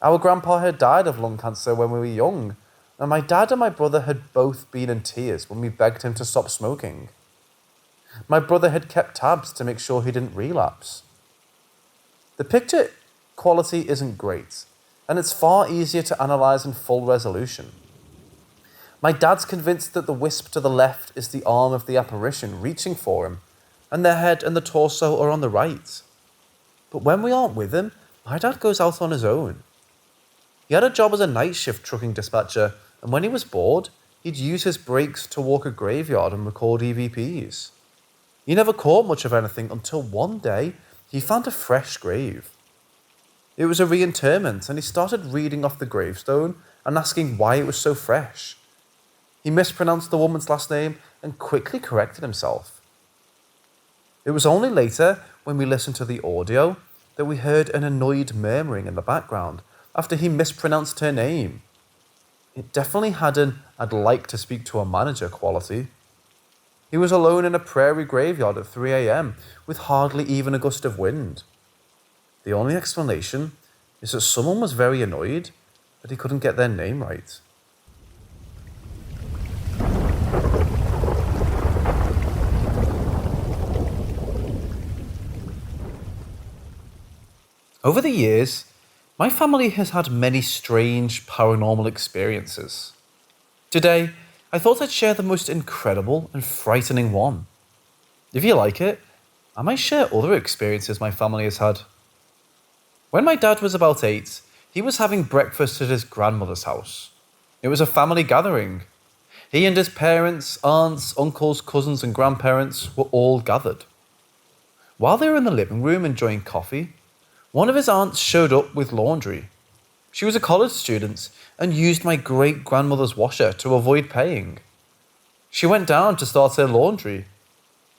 Our grandpa had died of lung cancer when we were young, and my dad and my brother had both been in tears when we begged him to stop smoking. My brother had kept tabs to make sure he didn't relapse. The picture quality isn't great, and it's far easier to analyse in full resolution. My dad's convinced that the wisp to the left is the arm of the apparition reaching for him, and the head and the torso are on the right. But when we aren't with him, my dad goes out on his own. He had a job as a night shift trucking dispatcher, and when he was bored, he'd use his breaks to walk a graveyard and record EVPs. He never caught much of anything until one day he found a fresh grave. It was a reinterment, and he started reading off the gravestone and asking why it was so fresh. He mispronounced the woman's last name and quickly corrected himself. It was only later, when we listened to the audio, that we heard an annoyed murmuring in the background after he mispronounced her name. It definitely had an "I'd like to speak to a manager" quality. He was alone in a prairie graveyard at 3 a.m. with hardly even a gust of wind. The only explanation is that someone was very annoyed that he couldn't get their name right. Over the years, my family has had many strange paranormal experiences. Today, I thought I'd share the most incredible and frightening one. If you like it, I might share other experiences my family has had. When my dad was about 8, he was having breakfast at his grandmother's house. It was a family gathering. He and his parents, aunts, uncles, cousins, and grandparents were all gathered. While they were in the living room enjoying coffee, one of his aunts showed up with laundry. She was a college student and used my great-grandmother's washer to avoid paying. She went down to start her laundry.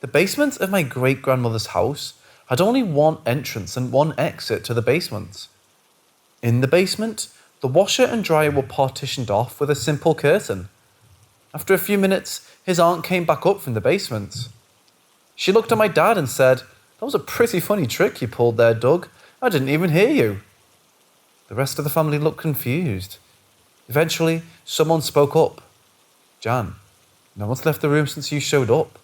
The basement of my great-grandmother's house had only one entrance and one exit to the basement. In the basement, the washer and dryer were partitioned off with a simple curtain. After a few minutes, his aunt came back up from the basement. She looked at my dad and said, "That was a pretty funny trick you pulled there, Doug. I didn't even hear you." The rest of the family looked confused. Eventually, someone spoke up. "Jan, no one's left the room since you showed up."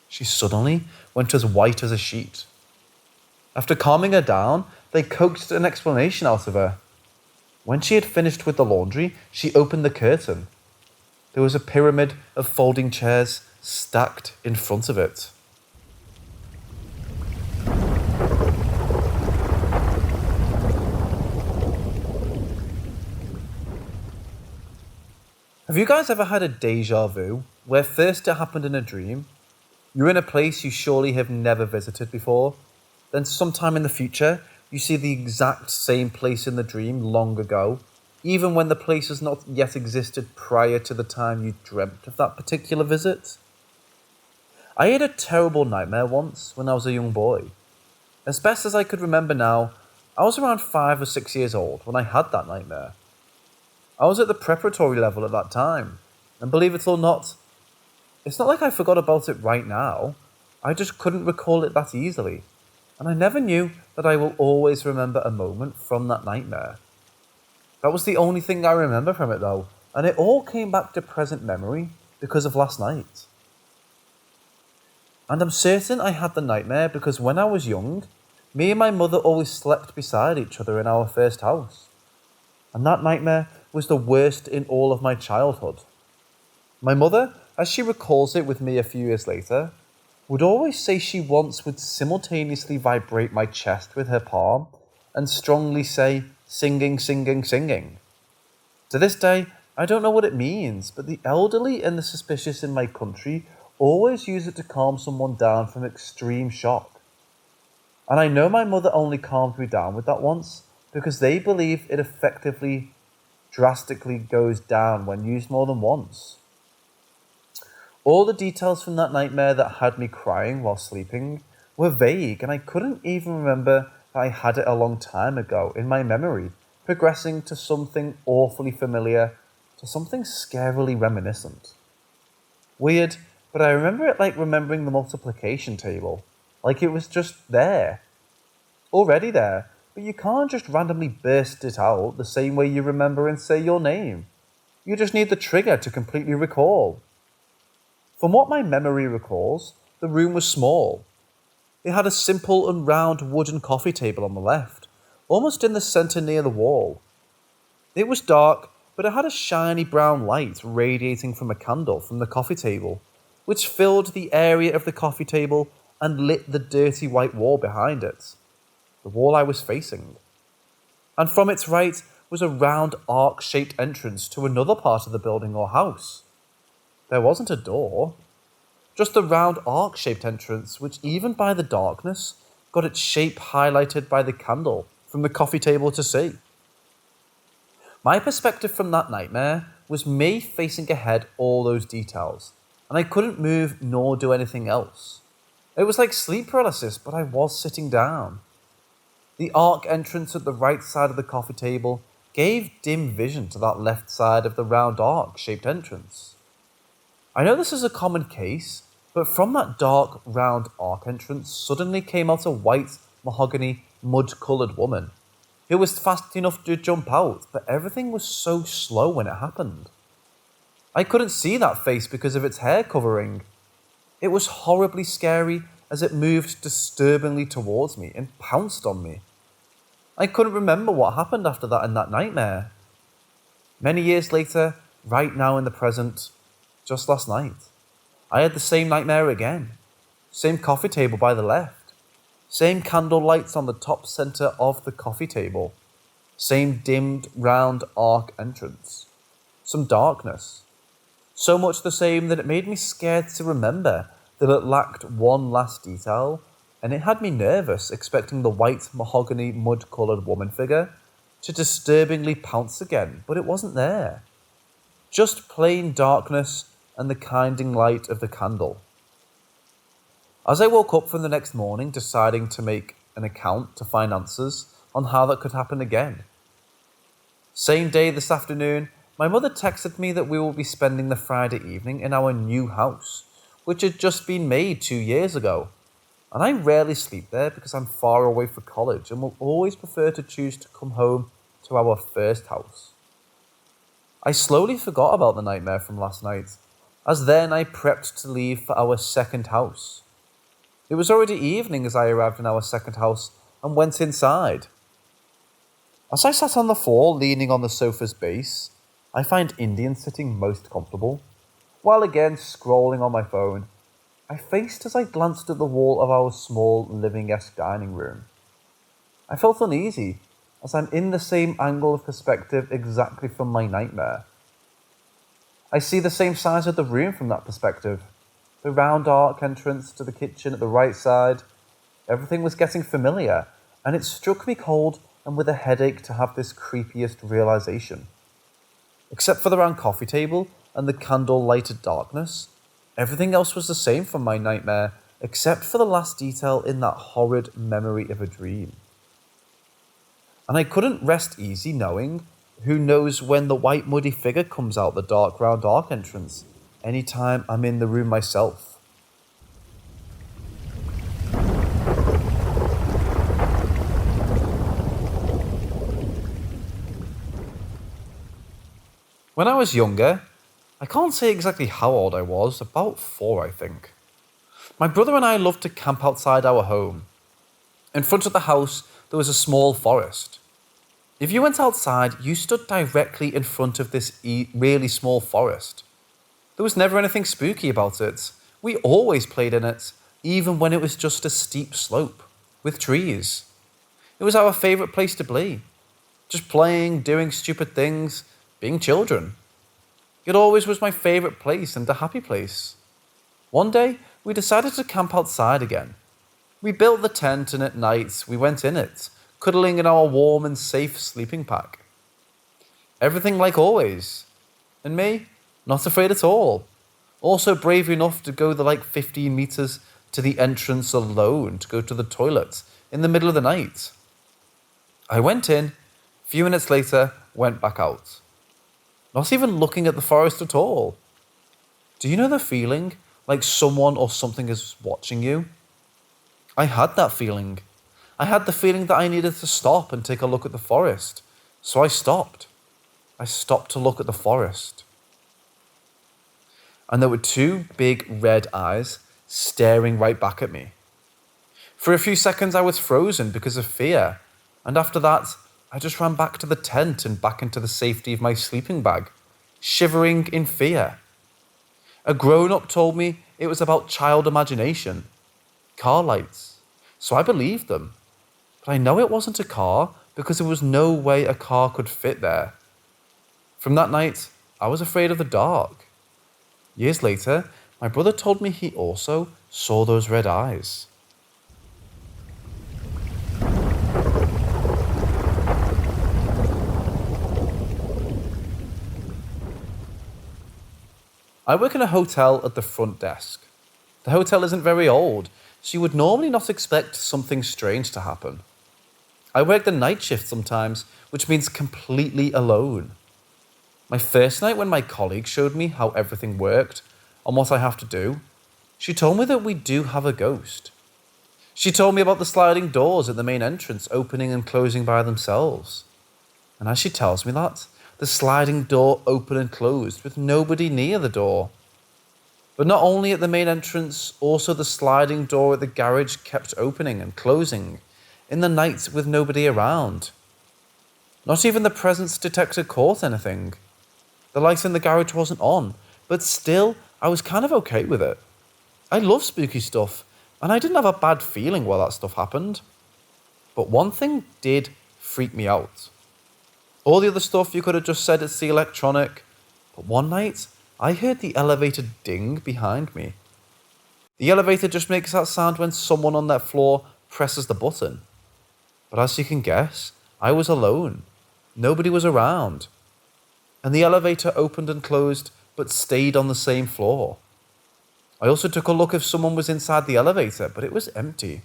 She suddenly went as white as a sheet. After calming her down, they coaxed an explanation out of her. When she had finished with the laundry, she opened the curtain. There was a pyramid of folding chairs stacked in front of it. Have you guys ever had a deja vu, where first it happened in a dream? You're in a place you surely have never visited before. Then sometime in the future, you see the exact same place in the dream long ago, even when the place has not yet existed prior to the time you dreamt of that particular visit. I had a terrible nightmare once when I was a young boy. As best as I could remember now, I was around 5 or 6 years old when I had that nightmare. I was at the preparatory level at that time, and believe it or not, it's not like I forgot about it right now. I just couldn't recall it that easily, and I never knew that I will always remember a moment from that nightmare. That was the only thing I remember from it though, and it all came back to present memory because of last night. And I'm certain I had the nightmare because when I was young, me and my mother always slept beside each other in our first house. And that nightmare was the worst in all of my childhood. My mother, as she recalls it with me a few years later, would always say she once would simultaneously vibrate my chest with her palm and strongly say, "Singing, singing, singing." To this day, I don't know what it means, but the elderly and the suspicious in my country always use it to calm someone down from extreme shock. And I know my mother only calmed me down with that once because they believe it effectively drastically goes down when used more than once. All the details from that nightmare that had me crying while sleeping were vague, and I couldn't even remember that I had it a long time ago in my memory, progressing to something awfully familiar, to something scarily reminiscent. Weird, but I remember it like remembering the multiplication table, like it was just there, already there, but you can't just randomly burst it out the same way you remember and say your name. You just need the trigger to completely recall. From what my memory recalls, the room was small. It had a simple and round wooden coffee table on the left, almost in the centre near the wall. It was dark, but it had a shiny brown light radiating from a candle from the coffee table, which filled the area of the coffee table and lit the dirty white wall behind it, the wall I was facing. And from its right was a round arc-shaped entrance to another part of the building or house. There wasn't a door, just a round arc-shaped entrance which even by the darkness got its shape highlighted by the candle from the coffee table to see. My perspective from that nightmare was me facing ahead all those details, and I couldn't move nor do anything else. It was like sleep paralysis, but I was sitting down. The arc entrance at the right side of the coffee table gave dim vision to that left side of the round arc-shaped entrance. I know this is a common case, but from that dark, round arc entrance suddenly came out a white, mahogany, mud-coloured woman, who was fast enough to jump out, but everything was so slow when it happened. I couldn't see that face because of its hair covering. It was horribly scary as it moved disturbingly towards me and pounced on me. I couldn't remember what happened after that in that nightmare. Many years later, right now in the present, just last night, I had the same nightmare again. Same coffee table by the left. Same candle lights on the top centre of the coffee table. Same dimmed round arc entrance. Some darkness. So much the same that it made me scared to remember that it lacked one last detail, and it had me nervous expecting the white mahogany mud-coloured woman figure to disturbingly pounce again, but it wasn't there. Just plain darkness and the kindling light of the candle. As I woke up from the next morning deciding to make an account to find answers on how that could happen again. Same day this afternoon, my mother texted me that we will be spending the Friday evening in our new house, which had just been made 2 years ago. And I rarely sleep there because I'm far away for college and will always prefer to choose to come home to our first house. I slowly forgot about the nightmare from last night, as then I prepped to leave for our second house. It was already evening as I arrived in our second house and went inside. As I sat on the floor leaning on the sofa's base, I find Indian sitting most comfortable, while again scrolling on my phone. I faced as I glanced at the wall of our small living-esque dining room. I felt uneasy, as I'm in the same angle of perspective exactly from my nightmare. I see the same size of the room from that perspective. The round arc entrance to the kitchen at the right side. Everything was getting familiar, and it struck me cold and with a headache to have this creepiest realization. Except for the round coffee table and the candle-lighted darkness, everything else was the same from my nightmare, except for the last detail in that horrid memory of a dream. And I couldn't rest easy knowing, who knows when the white muddy figure comes out the dark round arc entrance, anytime I'm in the room myself. When I was younger, I can't say exactly how old I was, about 4 I think. My brother and I loved to camp outside our home. In front of the house, there was a small forest. If you went outside, you stood directly in front of this really small forest. There was never anything spooky about it. We always played in it, even when it was just a steep slope, with trees. It was our favourite place to be. Just playing, doing stupid things, being children. It always was my favourite place and a happy place. One day, we decided to camp outside again. We built the tent and at night we went in it, cuddling in our warm and safe sleeping pack. Everything like always. And me, not afraid at all. Also brave enough to go the 15 meters to the entrance alone to go to the toilet in the middle of the night. I went in, a few minutes later, went back out. Not even looking at the forest at all. Do you know the feeling like someone or something is watching you? I had that feeling. I had the feeling that I needed to stop and take a look at the forest. So I stopped. I stopped to look at the forest. And there were two big red eyes staring right back at me. For a few seconds I was frozen because of fear, and after that I just ran back to the tent and back into the safety of my sleeping bag, shivering in fear. A grown-up told me it was about child imagination, car lights, so I believed them. But I know it wasn't a car because there was no way a car could fit there. From that night, I was afraid of the dark. Years later, my brother told me he also saw those red eyes. I work in a hotel at the front desk. The hotel isn't very old, so you would normally not expect something strange to happen. I work the night shift sometimes, which means completely alone. My first night when my colleague showed me how everything worked and what I have to do, she told me that we do have a ghost. She told me about the sliding doors at the main entrance opening and closing by themselves. And as she tells me that, the sliding door opened and closed with nobody near the door. But not only at the main entrance, also the sliding door at the garage kept opening and closing in the night with nobody around. Not even the presence detector caught anything. The light in the garage wasn't on, but still, I was kind of okay with it. I love spooky stuff, and I didn't have a bad feeling while that stuff happened. But one thing did freak me out. All the other stuff you could have just said it's the electronic, but one night, I heard the elevator ding behind me. The elevator just makes that sound when someone on that floor presses the button. But as you can guess, I was alone. Nobody was around. And the elevator opened and closed, but stayed on the same floor. I also took a look if someone was inside the elevator, but it was empty.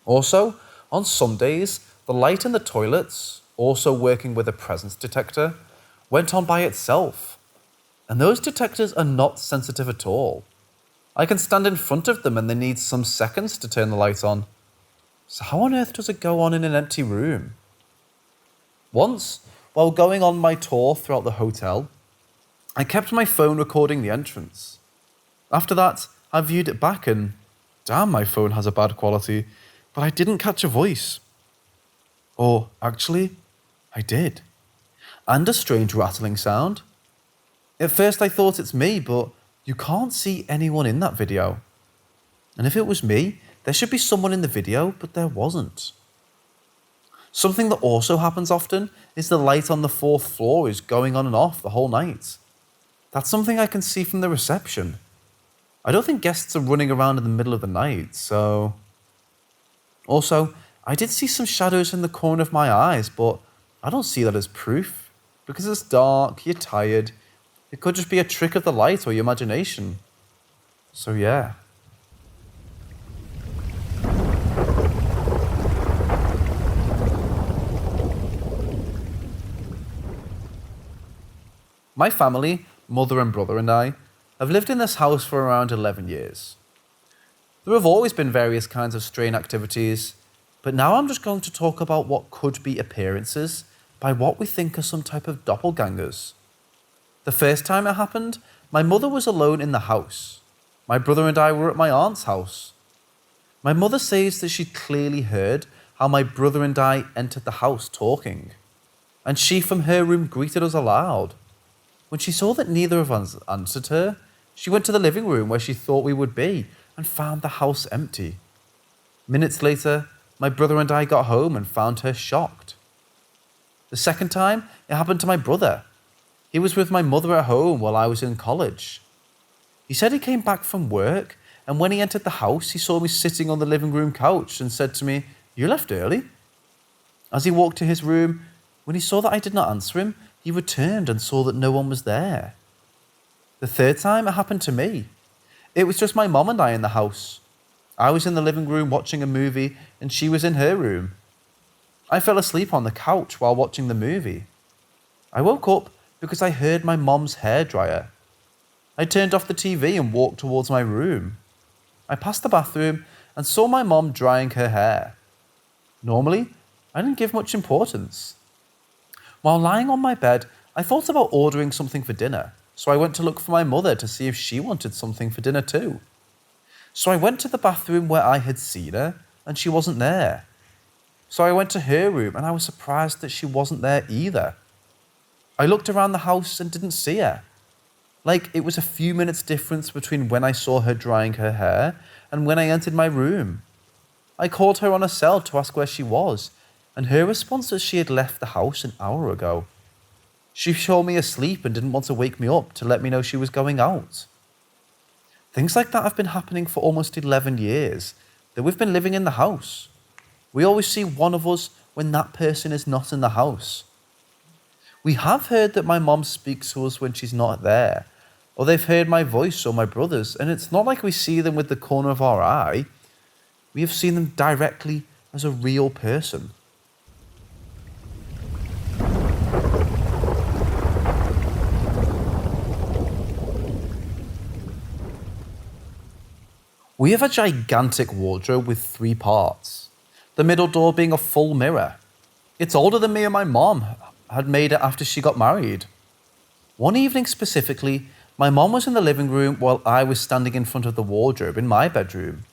Also, on some days, the light in the toilets, also working with a presence detector, went on by itself. And those detectors are not sensitive at all. I can stand in front of them and they need some seconds to turn the light on. So how on earth does it go on in an empty room? Once, while going on my tour throughout the hotel, I kept my phone recording the entrance. After that, I viewed it back and, damn, my phone has a bad quality, but I didn't catch a voice. Or, actually, I did. And a strange rattling sound. At first I thought it's me, but you can't see anyone in that video. And if it was me, there should be someone in the video, but there wasn't. Something that also happens often is the light on the fourth floor is going on and off the whole night. That's something I can see from the reception. I don't think guests are running around in the middle of the night, so... Also, I did see some shadows in the corner of my eyes, but I don't see that as proof. Because it's dark, you're tired. It could just be a trick of the light or your imagination. So yeah. My family, mother and brother and I, have lived in this house for around 11 years. There have always been various kinds of strange activities, but now I'm just going to talk about what could be appearances by what we think are some type of doppelgangers. The first time it happened, my mother was alone in the house. My brother and I were at my aunt's house. My mother says that she clearly heard how my brother and I entered the house talking, and she from her room greeted us aloud. When she saw that neither of us answered her, she went to the living room where she thought we would be and found the house empty. Minutes later, my brother and I got home and found her shocked. The second time, it happened to my brother. He was with my mother at home while I was in college. He said he came back from work, and when he entered the house, he saw me sitting on the living room couch and said to me, "You left early?" As he walked to his room, when he saw that I did not answer him, he returned and saw that no one was there. The third time it happened to me. It was just my mom and I in the house. I was in the living room watching a movie and she was in her room. I fell asleep on the couch while watching the movie. I woke up because I heard my mom's hairdryer. I turned off the TV and walked towards my room. I passed the bathroom and saw my mom drying her hair. Normally, I didn't give much importance. While lying on my bed, I thought about ordering something for dinner, so I went to look for my mother to see if she wanted something for dinner too. So I went to the bathroom where I had seen her, and she wasn't there. So I went to her room, and I was surprised that she wasn't there either. I looked around the house and didn't see her. Like it was a few minutes difference between when I saw her drying her hair and when I entered my room. I called her on her cell to ask where she was, and her response was she had left the house an hour ago. She saw me asleep and didn't want to wake me up to let me know she was going out. Things like that have been happening for almost 11 years that we've been living in the house. We always see one of us when that person is not in the house. We have heard that my mom speaks to us when she's not there, or they've heard my voice or my brother's, and it's not like we see them with the corner of our eye. We have seen them directly as a real person. We have a gigantic wardrobe with 3 parts, the middle door being a full mirror. It's older than me and my mom had made it after she got married. One evening specifically, my mom was in the living room while I was standing in front of the wardrobe in my bedroom.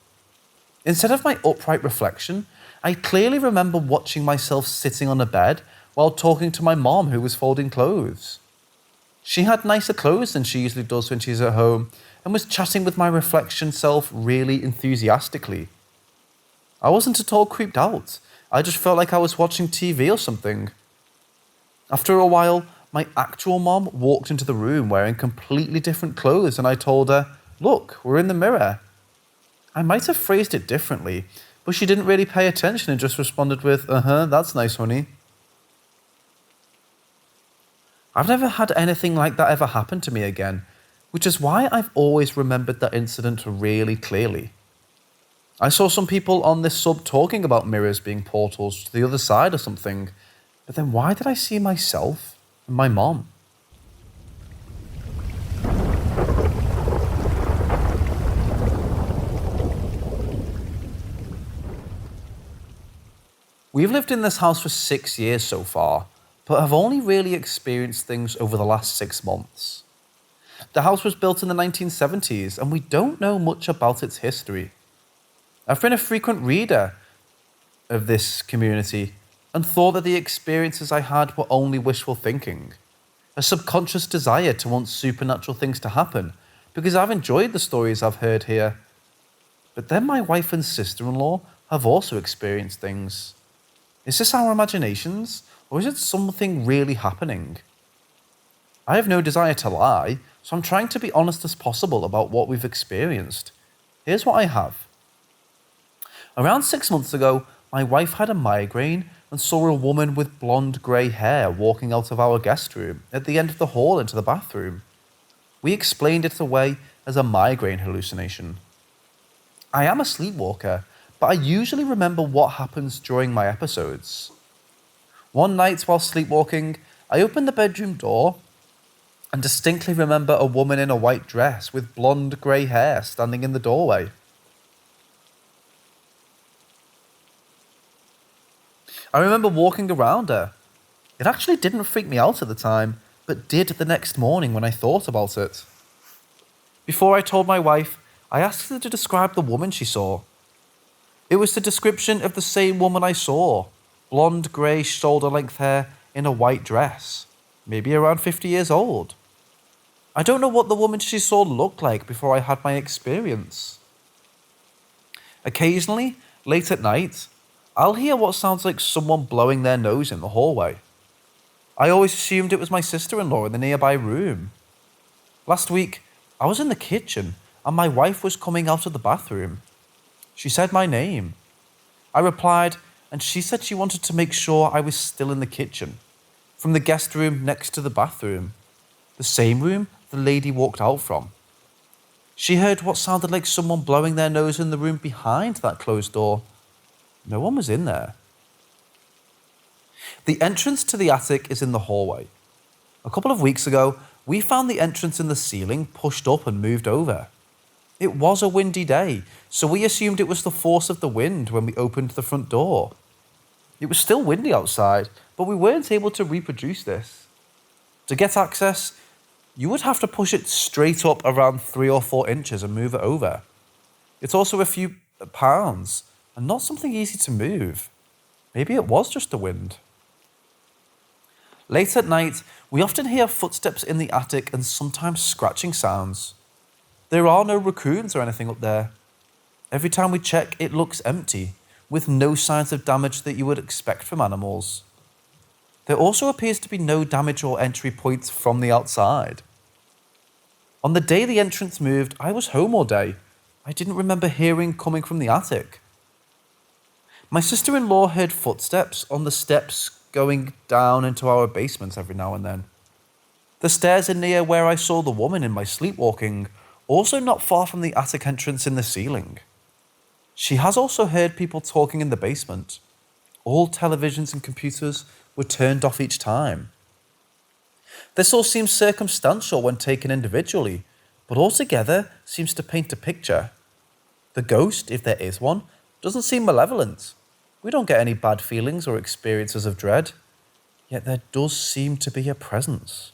Instead of my upright reflection, I clearly remember watching myself sitting on a bed while talking to my mom who was folding clothes. She had nicer clothes than she usually does when she's at home and was chatting with my reflection self really enthusiastically. I wasn't at all creeped out. I just felt like I was watching TV or something. After a while, my actual mom walked into the room wearing completely different clothes and I told her, "Look, we're in the mirror." I might have phrased it differently, but she didn't really pay attention and just responded with, "That's nice, honey." I've never had anything like that ever happen to me again, which is why I've always remembered that incident really clearly. I saw some people on this sub talking about mirrors being portals to the other side or something, but then why did I see myself and my mom? We've lived in this house for 6 years so far, but have only really experienced things over the last 6 months. The house was built in the 1970s and we don't know much about its history. I've been a frequent reader of this community and thought that the experiences I had were only wishful thinking, a subconscious desire to want supernatural things to happen because I've enjoyed the stories I've heard here. But then my wife and sister-in-law have also experienced things. Is this our imaginations, or is it something really happening? I have no desire to lie, so I'm trying to be honest as possible about what we've experienced. Here's what I have. Around 6 months ago, my wife had a migraine and saw a woman with blonde grey hair walking out of our guest room at the end of the hall into the bathroom. We explained it away as a migraine hallucination. I am a sleepwalker, but I usually remember what happens during my episodes. One night while sleepwalking, I opened the bedroom door and distinctly remember a woman in a white dress with blonde grey hair standing in the doorway. I remember walking around her. It actually didn't freak me out at the time, but did the next morning when I thought about it. Before I told my wife, I asked her to describe the woman she saw. It was the description of the same woman I saw, blonde grey shoulder-length hair in a white dress, maybe around 50 years old. I don't know what the woman she saw looked like before I had my experience. Occasionally, late at night, I'll hear what sounds like someone blowing their nose in the hallway. I always assumed it was my sister-in-law in the nearby room. Last week, I was in the kitchen and my wife was coming out of the bathroom. She said my name. I replied and she said she wanted to make sure I was still in the kitchen, from the guest room next to the bathroom, the same room the lady walked out from. She heard what sounded like someone blowing their nose in the room behind that closed door. No one was in there. The entrance to the attic is in the hallway. A couple of weeks ago, we found the entrance in the ceiling pushed up and moved over. It was a windy day, so we assumed it was the force of the wind when we opened the front door. It was still windy outside, but we weren't able to reproduce this. To get access, you would have to push it straight up around 3 or 4 inches and move it over. It's also a few pounds and not something easy to move. Maybe it was just the wind. Late at night, we often hear footsteps in the attic and sometimes scratching sounds. There are no raccoons or anything up there. Every time we check, it looks empty, with no signs of damage that you would expect from animals. There also appears to be no damage or entry points from the outside. On the day the entrance moved, I was home all day. I didn't remember hearing coming from the attic. My sister-in-law heard footsteps on the steps going down into our basement every now and then. The stairs are near where I saw the woman in my sleepwalking, also not far from the attic entrance in the ceiling. She has also heard people talking in the basement. All televisions and computers were turned off each time. This all seems circumstantial when taken individually, but altogether seems to paint a picture. The ghost, if there is one, doesn't seem malevolent. We don't get any bad feelings or experiences of dread, yet there does seem to be a presence.